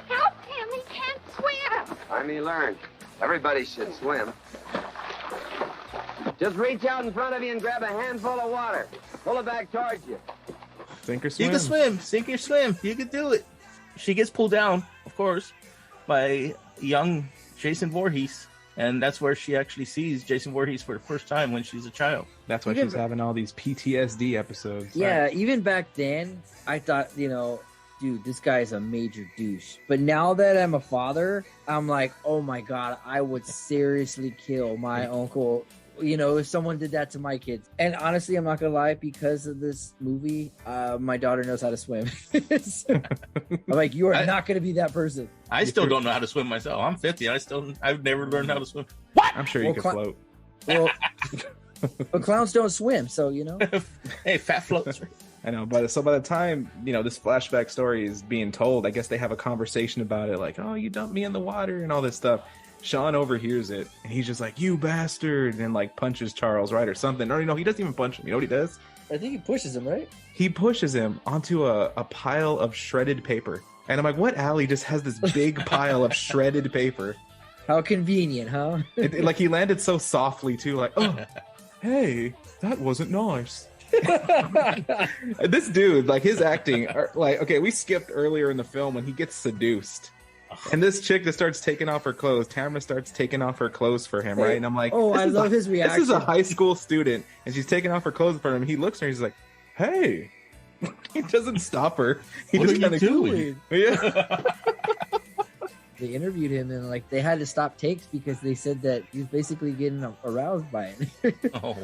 S12: Help him! He can't swim!
S11: Finally learned. Everybody should swim. Just reach out in front of you and grab a handful of water. Pull it back towards you.
S4: Sink or swim.
S3: You can swim, sink or swim. You can do it. She gets pulled down, of course, by young Jason Voorhees. And that's where she actually sees Jason Voorhees for the first time when she's a child.
S4: That's why she's having all these PTSD episodes.
S2: Yeah, even back then, I thought, dude, this guy's a major douche. But now that I'm a father, I'm like, oh my God, I would seriously kill my uncle. If someone did that to my kids. And honestly, I'm not gonna lie, because of this movie, my daughter knows how to swim. So, I'm like, you are not gonna be that person.
S3: I still don't know how to swim myself. I'm 50. I've never learned how to swim.
S4: I'm sure you can float.
S2: Well, but clowns don't swim, so
S3: Hey, fat floats.
S4: I know, but so by the time this flashback story is being told, I guess they have a conversation about it, like, "Oh, you dumped me in the water" and all this stuff. Sean overhears it, and he's just like, "You bastard," and like punches Charles, right, or something. Or he doesn't even punch him. You know what he does?
S2: I think he pushes him, right?
S4: He pushes him onto a pile of shredded paper. And I'm like, what alley just has this big pile of shredded paper?
S2: How convenient, huh?
S4: Like, he landed so softly, too. Like, oh, hey, that wasn't nice. This dude, like, his acting, like, okay, we skipped earlier in the film when he gets seduced. And this chick that starts taking off her clothes, Tamara starts taking off her clothes for him, right? And I'm like,
S2: oh, I love his reaction.
S4: This is a high school student, and she's taking off her clothes for him. He looks at her, he's like, hey. He doesn't stop her. He
S3: What
S4: just
S3: are
S4: kind of
S3: you doing?
S4: Yeah.
S2: They interviewed him, and like they had to stop takes because they said that he was basically getting aroused by it.
S3: Oh,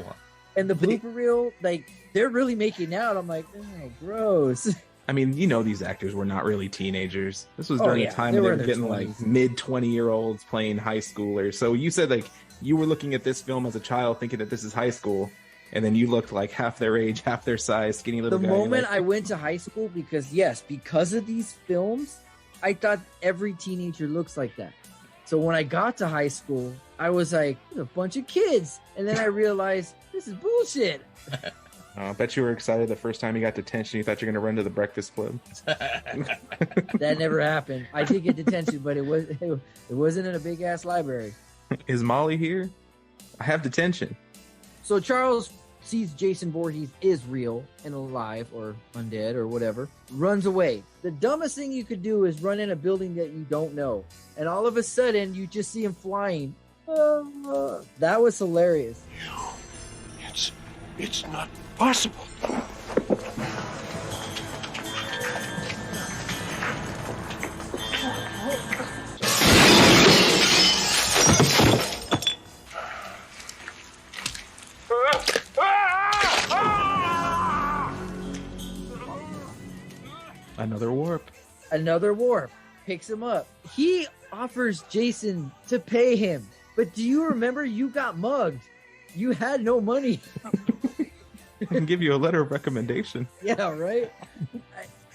S2: And the blooper reel, like, they're really making out. I'm like, oh, gross.
S4: I mean, these actors were not really teenagers. This was during a time
S2: they
S4: when
S2: were
S4: they were getting
S2: 20s.
S4: like mid 20-year-olds playing high schoolers. So you said like you were looking at this film as a child thinking that this is high school, and then you looked like half their age, half their size, skinny little
S2: The
S4: guy.
S2: moment I went to high school, because of these films, I thought every teenager looks like that. So when I got to high school, I was like, a bunch of kids. And then I realized, this is bullshit.
S4: I bet you were excited the first time you got detention. You thought you were going to run to the Breakfast Club.
S2: That never happened. I did get detention, but it wasn't in a big ass library.
S4: Is Molly here? I have detention.
S2: So Charles sees Jason Voorhees is real and alive or undead or whatever, runs away. The dumbest thing you could do is run in a building that you don't know. And all of a sudden, you just see him flying. That was hilarious.
S7: It's not possible.
S4: Another warp.
S2: Picks him up. He offers Jason to pay him. But do you remember you got mugged? You had no money.
S4: I can give you a letter of recommendation.
S2: Yeah, right?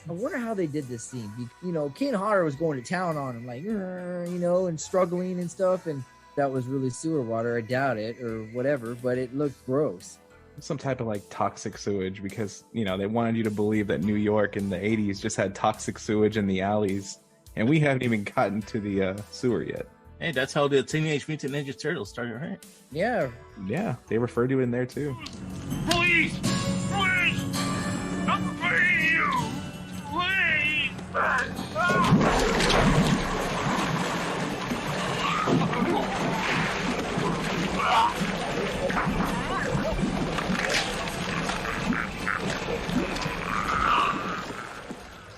S2: I wonder how they did this scene. Ken Hodder was going to town on him, like, and struggling and stuff. And that was really sewer water. I doubt it or whatever, but it looked gross.
S4: Some type of like toxic sewage because, they wanted you to believe that New York in the 80s just had toxic sewage in the alleys. And we haven't even gotten to the sewer yet.
S3: Hey, that's how the Teenage Mutant Ninja Turtles started, right?
S2: Yeah.
S4: Yeah, they refer to it in there too.
S1: Please! Please! I'm begging you! Please!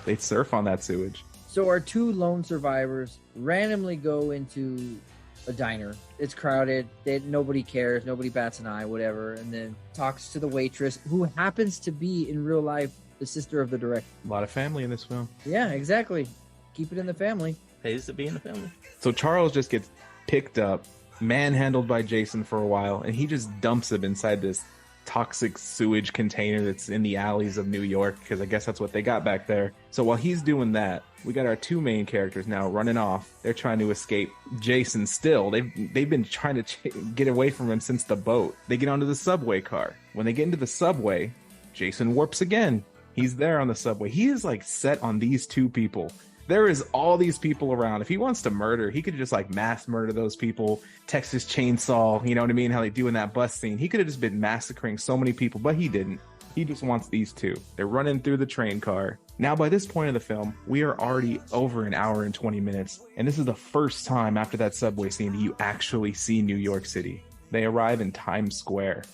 S4: They surf on that sewage.
S2: So our two lone survivors randomly go into a diner. It's crowded. Nobody cares. Nobody bats an eye, whatever. And then talks to the waitress, who happens to be in real life the sister of the director.
S4: A lot of family in this film.
S2: Yeah, exactly. Keep it in the family.
S3: Pays to be in the family.
S4: So Charles just gets picked up, manhandled by Jason for a while, and he just dumps him inside this toxic sewage container that's in the alleys of New York, because I guess that's what they got back there. So while he's doing that, we got our two main characters now running off. They're trying to escape Jason still. They've been trying to get away from him since the boat. They get onto the subway car. When they get into the subway, Jason warps again. He's there on the subway. He is like set on these two people. There is all these people around. If he wants to murder, he could just like mass murder those people, Texas Chainsaw, you know what I mean? How they do in that bus scene. He could have just been massacring so many people, but he didn't. He just wants these two. They're running through the train car. Now, by this point of the film, we are already over an hour and 20 minutes. And this is the first time after that subway scene that you actually see New York City. They arrive in Times Square,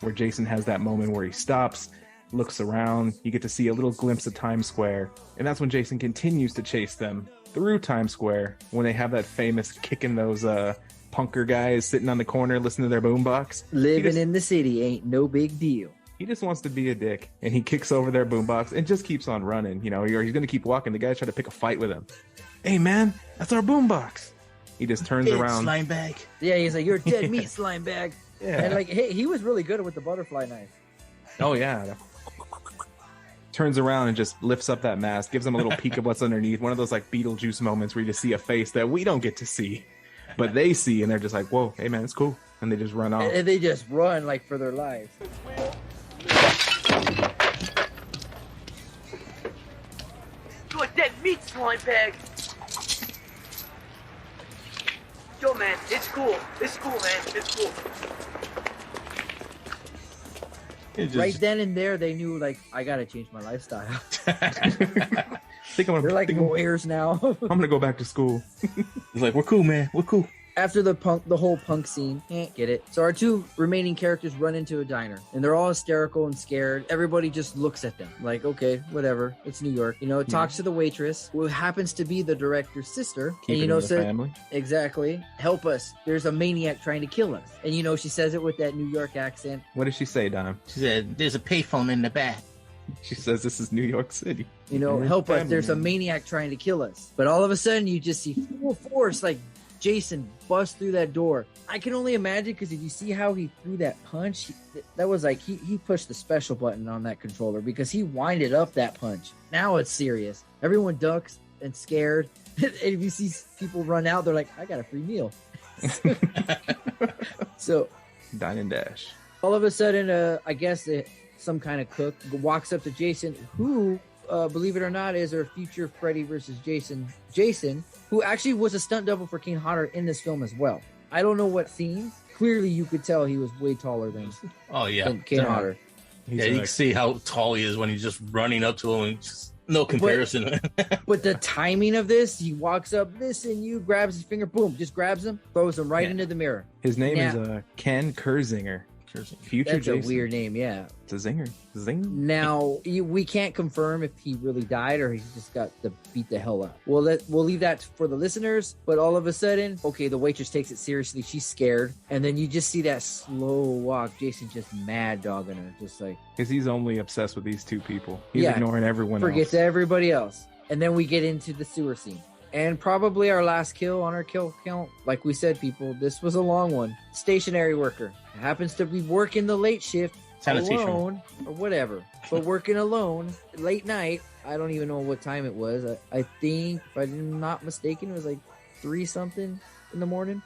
S4: where Jason has that moment where he stops, looks around. You get to see a little glimpse of Times Square. And that's when Jason continues to chase them through Times Square, when they have that famous kicking those punker guys sitting on the corner listening to their boombox.
S2: Living in the city ain't no big deal.
S4: He just wants to be a dick, and he kicks over their boombox and just keeps on running. You know, he's going to keep walking. The guy's trying to pick a fight with him. Hey, man, that's our boombox. He just turns around.
S3: Slime bag.
S2: Yeah, he's like, you're dead meat, slime bag.
S4: Yeah.
S2: And like, hey, he was really good with the butterfly knife.
S4: Oh, yeah. Turns around and just lifts up that mask, gives him a little peek of what's underneath. One of those like Beetlejuice moments where you just see a face that we don't get to see, but they see, and they're just like, whoa, hey, man, it's cool. And they just run off.
S2: And they just run like for their lives.
S11: You're a dead meat, slime bag. Yo, man, it's cool. It's cool, man. It's cool.
S2: Right then and there, they knew, like, I gotta change my lifestyle.
S4: They're
S2: like lawyers now.
S4: I'm gonna go back to school.
S3: He's like, we're cool, man. We're cool.
S2: After the whole punk scene, get it. So our two remaining characters run into a diner, and they're all hysterical and scared. Everybody just looks at them like, okay, whatever. It's New York. You know, it talks to the waitress, who happens to be the director's sister.
S4: Keep
S2: and, you know,
S4: said, family.
S2: Exactly. Help us. There's a maniac trying to kill us. And, you know, she says it with that New York accent.
S4: What did she say, Dom?
S3: She said, there's a payphone in the back.
S4: She says this is New York City.
S2: You know, help us. There's a maniac trying to kill us. But all of a sudden, you just see full force, like, Jason busts through that door. I can only imagine, because if you see how he threw that punch, that was like he pushed the special button on that controller, because he winded up that punch. Now it's serious. Everyone ducks and scared. And if you see people run out, they're like, I got a free meal. So
S4: Dine and dash.
S2: all of a sudden, I guess some kind of cook walks up to Jason, who, believe it or not, is our future Freddy versus Jason. Jason, who actually was a stunt double for Kane Hodder in this film as well. I don't know what scenes. Clearly, you could tell he was way taller than Kane Hodder.
S3: Yeah, you can see how tall he is when he's just running up to him. And just no comparison.
S2: But the timing of this, he walks up, listen, you, grabs his finger, boom, just grabs him, throws him right into the mirror.
S4: His name is Ken Kurzinger. Future
S2: That's
S4: Jason.
S2: a weird name, yeah.
S4: It's a zinger. Zing.
S2: Now, we can't confirm if he really died or he just got beat the hell up. We'll leave that for the listeners, but all of a sudden, okay, the waitress takes it seriously. She's scared. And then you just see that slow walk. Jason just mad dogging her, just like...
S4: Because he's only obsessed with these two people. He's ignoring everyone
S2: Forgets
S4: else.
S2: everybody else. And then we get into the sewer scene. And probably our last kill on our kill count. Like we said, people, this was a long one. Stationary worker. Happens to be working the late shift alone or whatever. But working alone, late night. I don't even know what time it was. I think, if I'm not mistaken, it was like 3-something in the morning.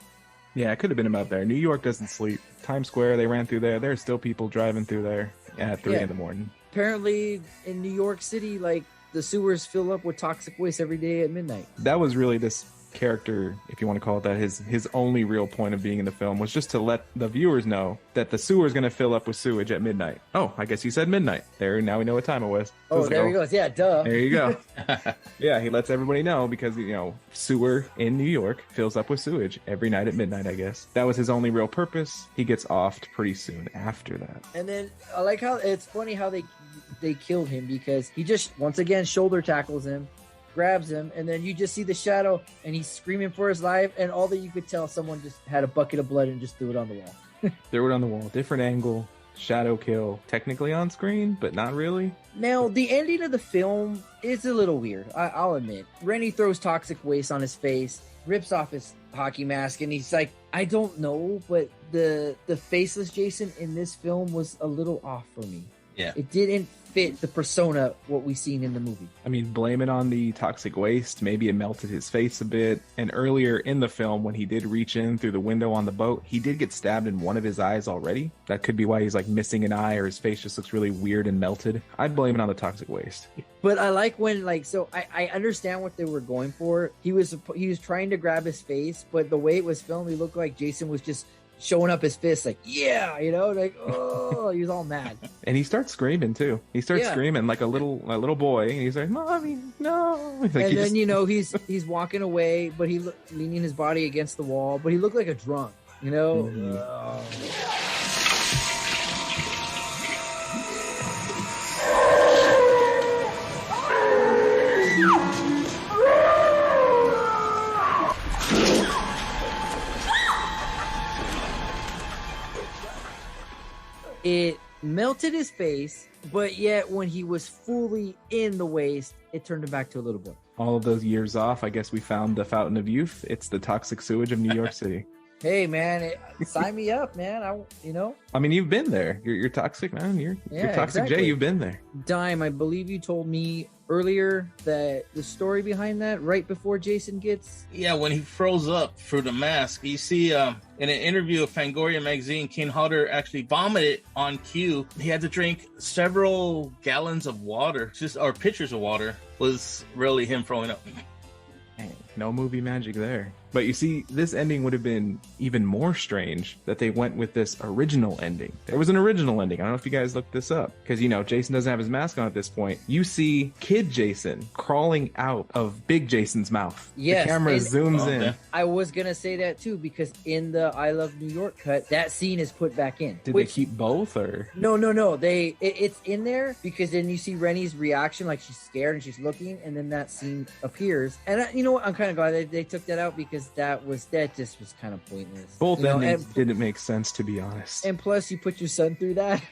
S4: Yeah, it could have been about there. New York doesn't sleep. Times Square, they ran through there. There's still people driving through there at 3 in the morning.
S2: Apparently, in New York City, like, the sewers fill up with toxic waste every day at midnight.
S4: That was really this character, if you want to call it that, his only real point of being in the film was just to let the viewers know that the sewer is going to fill up with sewage at midnight. Oh, I guess you said midnight. There, now we know what time it was.
S2: Oh, there he goes. Yeah, duh.
S4: There you go. Yeah, he lets everybody know because, you know, sewer in New York fills up with sewage every night at midnight, I guess. That was his only real purpose. He gets offed pretty soon after that.
S2: And then I like how it's funny how they killed him, because he just once again shoulder tackles him, grabs him, and then you just see the shadow and he's screaming for his life, and all that you could tell, someone just had a bucket of blood and just threw it on the wall.
S4: Threw it on the wall. Different angle. Shadow kill. Technically on screen, but not really.
S2: Now, the ending of the film is a little weird, I'll admit. Rennie throws toxic waste on his face, rips off his hockey mask, and he's like, I don't know, but the faceless Jason in this film was a little off for me.
S3: Yeah.
S2: It didn't fit the persona what we seen in the movie.
S4: I mean, blame it on the toxic waste. Maybe it melted his face a bit. And earlier in the film, when he did reach in through the window on the boat, he did get stabbed in one of his eyes already. That could be why he's like missing an eye, or his face just looks really weird and melted. I'd blame it on the toxic waste.
S2: But I like when, like, so I understand what they were going for. He was trying to grab his face, but the way it was filmed, he looked like Jason was just showing up his fist, like, yeah, you know, like, oh, he was all mad.
S4: And he starts screaming too. He starts screaming like a little boy, and he's like, "Mommy, no!" Like,
S2: And then you know he's walking away, but leaning his body against the wall, but he looked like a drunk, you know. It melted his face, but yet when he was fully in the waste, it turned him back to a little boy.
S4: All of those years off, I guess we found the fountain of youth. It's the toxic sewage of New York City.
S2: Hey man, sign me up, man.
S4: I mean, you've been there. You're toxic, man. You're toxic,
S2: exactly.
S4: Jay. You've been there.
S2: Dime, I believe you told me earlier that the story behind that, right before Jason gets...
S3: Yeah, when he froze up through the mask, you see in an interview of Fangoria magazine, Kane Hodder actually vomited on cue. He had to drink several gallons of water, or pitchers of water, was really him throwing up.
S4: No movie magic there. But you see, this ending would have been even more strange that they went with this original ending. There was an original ending. I don't know if you guys looked this up. Because, you know, Jason doesn't have his mask on at this point. You see Kid Jason crawling out of Big Jason's mouth.
S2: Yes,
S4: the camera zooms in.
S2: I was going to say that too, because in the I Love New York cut, that scene is put back in.
S4: Did they keep both, or?
S2: No. It's in there because then you see Rennie's reaction, like she's scared and she's looking, and then that scene appears. And you know what? I'm kind of glad they took that out, because that just was kind of pointless.
S4: Both endings didn't make sense, to be honest.
S2: And plus, you put your son through that.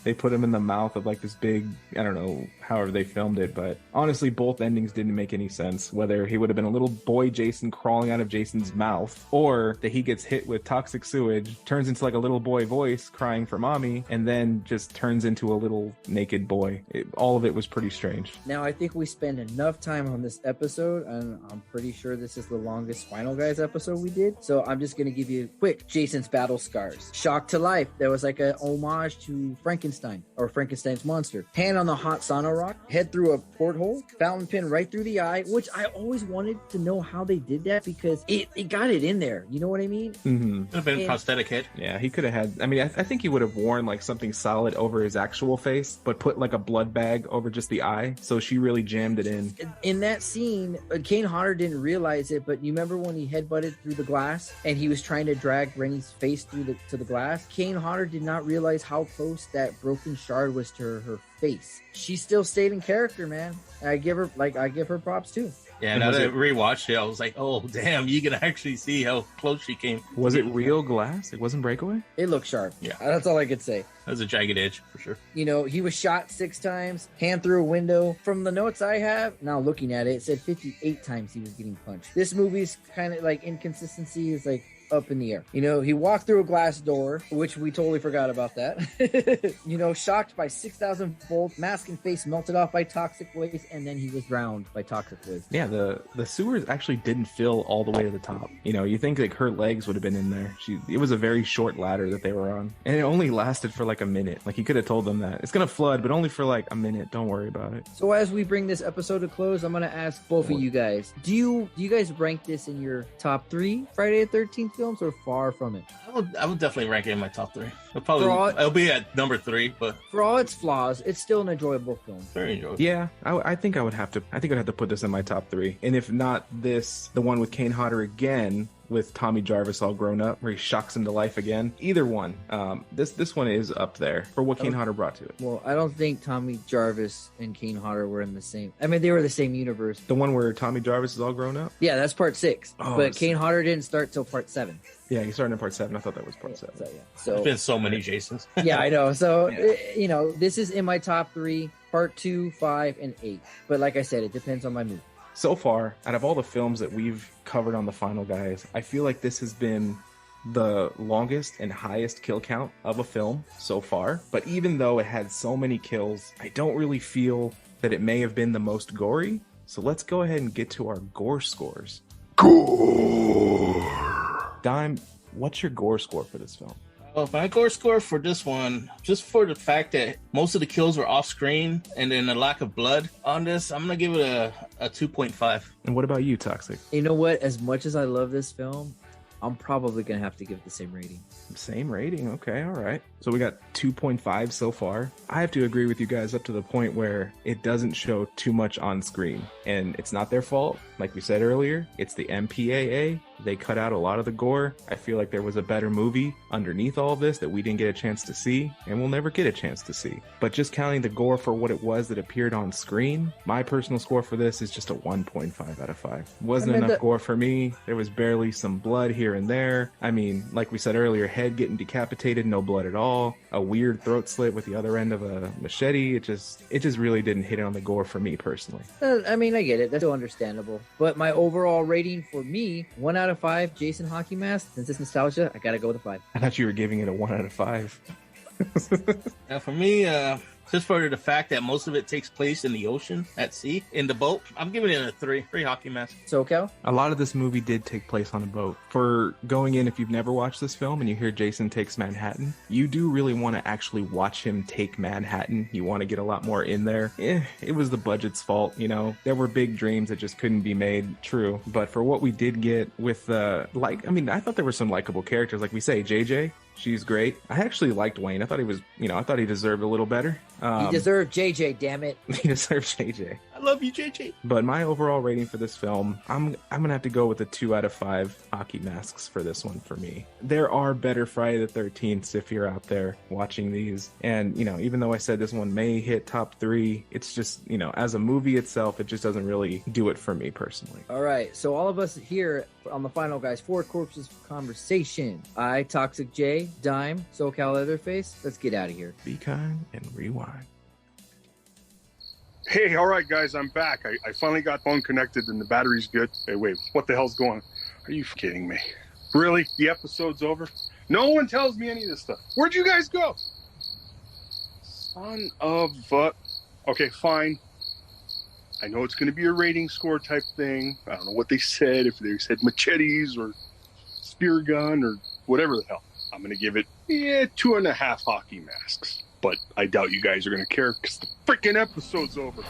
S4: They put him in the mouth of like this big, I don't know, however they filmed it, but honestly, both endings didn't make any sense. Whether he would have been a little boy Jason crawling out of Jason's mouth, or that he gets hit with toxic sewage, turns into like a little boy voice crying for mommy, and then just turns into a little naked boy. All of it was pretty strange.
S2: Now, I think we spend enough time on this episode, and I'm pretty sure this is the longest Final Guys episode we did. So I'm just going to give you a quick Jason's battle scars. Shock to life. There was like a homage to Frankenstein, or Frankenstein's monster. Hand on the hot sauna rock, head through a porthole, fountain pen right through the eye, which I always wanted to know how they did that, because it got it in there. You know what I mean?
S4: Mm-hmm.
S3: Could have been prosthetic head.
S4: Yeah, he could have had, I mean, I think he would have worn like something solid over his actual face, but put like a blood bag over just the eye. So she really jammed it in.
S2: In that scene, Kane Hodder didn't realize it, but you remember when he headbutted through the glass and he was trying to drag Rennie's face through to the glass? Kane Hodder did not realize how close that broken shard was to her face. She still stayed in character, man. I give her props too.
S3: Yeah, now that I rewatched it, I was like, oh, damn, you can actually see how close she came.
S4: Was it real glass? It wasn't breakaway?
S2: It looked sharp.
S3: Yeah.
S2: That's all I could say.
S3: That was a jagged edge, for sure.
S2: You know, he was shot 6 times, hand through a window. From the notes I have, now looking at it, it said 58 times he was getting punched. This movie's kind of like inconsistency is like up in the air. You know, he walked through a glass door, which we totally forgot about that. You know, shocked by 6,000 volts, mask and face melted off by toxic waste, and then he was drowned by toxic waste.
S4: Yeah, the sewers actually didn't fill all the way to the top. You know, you think like her legs would have been in there. It was a very short ladder that they were on, and it only lasted for like a minute. Like, he could have told them that it's gonna flood, but only for like a minute. Don't worry about it.
S2: So as we bring this episode to close, I'm gonna ask both of you guys: do you guys rank this in your top 3 Friday the 13th films, or far from it?
S3: I would definitely rank it in my top 3. It'll be at number 3, but
S2: for all its flaws, it's still an enjoyable film.
S3: Very enjoyable.
S4: Yeah, I think I'd have to put this in my top 3. And if not this, the one with Kane Hodder again, with Tommy Jarvis all grown up, where he shocks him to life again. Either one. This one is up there for what Kane Hodder brought to it.
S2: Well, I don't think Tommy Jarvis and Kane Hodder were in the same... I mean, they were the same universe.
S4: The one where Tommy Jarvis is all grown up?
S2: Yeah, that's part 6.
S4: Oh,
S2: but Kane Hodder didn't start till part 7.
S4: Yeah, he started in part 7. I thought that was part 7.
S2: So, yeah.
S3: There's been so many Jasons.
S2: Yeah, I know. So, you know, this is in my top 3, part 2, 5, and 8. But like I said, it depends on my mood.
S4: So far, out of all the films that we've covered on The Final Guys, I feel like this has been the longest and highest kill count of a film so far. But even though it had so many kills, I don't really feel that it may have been the most gory. So let's go ahead and get to our gore scores. Gore! Dime, what's your gore score for this film?
S3: My gore score for this one, just for the fact that most of the kills were off screen and then the lack of blood on this, I'm going to give it a 2.5.
S4: And what about you, Toxic?
S2: You know what? As much as I love this film, I'm probably going to have to give it the same rating.
S4: Same rating. Okay. All right. So we got 2.5 so far. I have to agree with you guys up to the point where it doesn't show too much on screen, and it's not their fault. Like we said earlier, it's the MPAA. They cut out a lot of the gore. I feel like there was a better movie underneath all of this that we didn't get a chance to see, and we'll never get a chance to see. But just counting the gore for what it was that appeared on screen, my personal score for this is just a 1.5 out of 5. Wasn't enough gore for me. There was barely some blood here and there. I mean, like we said earlier, head getting decapitated, no blood at all. A weird throat slit with the other end of a machete. It just really didn't hit it on the gore for me personally.
S2: I mean, I get it. That's still understandable. But my overall rating for me, 1 out of 5 Jason hockey mask. Since it's nostalgia, I gotta go with a 5.
S4: I thought you were giving it a 1 out of 5.
S3: Now for me, just for the fact that most of it takes place in the ocean, at sea, in the boat, I'm giving it a 3. 3 hockey mask.
S2: SoCal?
S4: A lot of this movie did take place on a boat. For going in, if you've never watched this film and you hear Jason takes Manhattan, you do really want to actually watch him take Manhattan. You want to get a lot more in there. It was the budget's fault, you know. There were big dreams that just couldn't be made true. But for what we did get with, I thought there were some likable characters. Like we say, JJ, she's great. I actually liked Wayne. I thought he was, I thought he deserved a little better.
S2: He deserved JJ, damn it.
S4: He deserves JJ.
S3: I love you, JJ.
S4: But my overall rating for this film, I'm gonna have to go with a 2 out of 5 hockey masks for this one for me. There are better Friday the 13th if you're out there watching these. And, even though I said this one may hit top 3, it's just, as a movie itself, it just doesn't really do it for me personally.
S2: All right. So all of us here on the Final Guys, 4 Corpses for Conversation. I, Toxic J, Dime, SoCal Leatherface. Let's get out of here.
S4: Be kind and rewind.
S6: Hey, all right, guys, I'm back. I finally got phone connected and the battery's good. Hey, wait, what the hell's going on? Are you kidding me? Really? The episode's over? No one tells me any of this stuff. Where'd you guys go? Son of a... Okay, fine. I know it's going to be a rating score type thing. I don't know what they said, if they said machetes or spear gun or whatever the hell. I'm going to give it 2.5 hockey masks. But I doubt you guys are going to care because the freaking episode's over.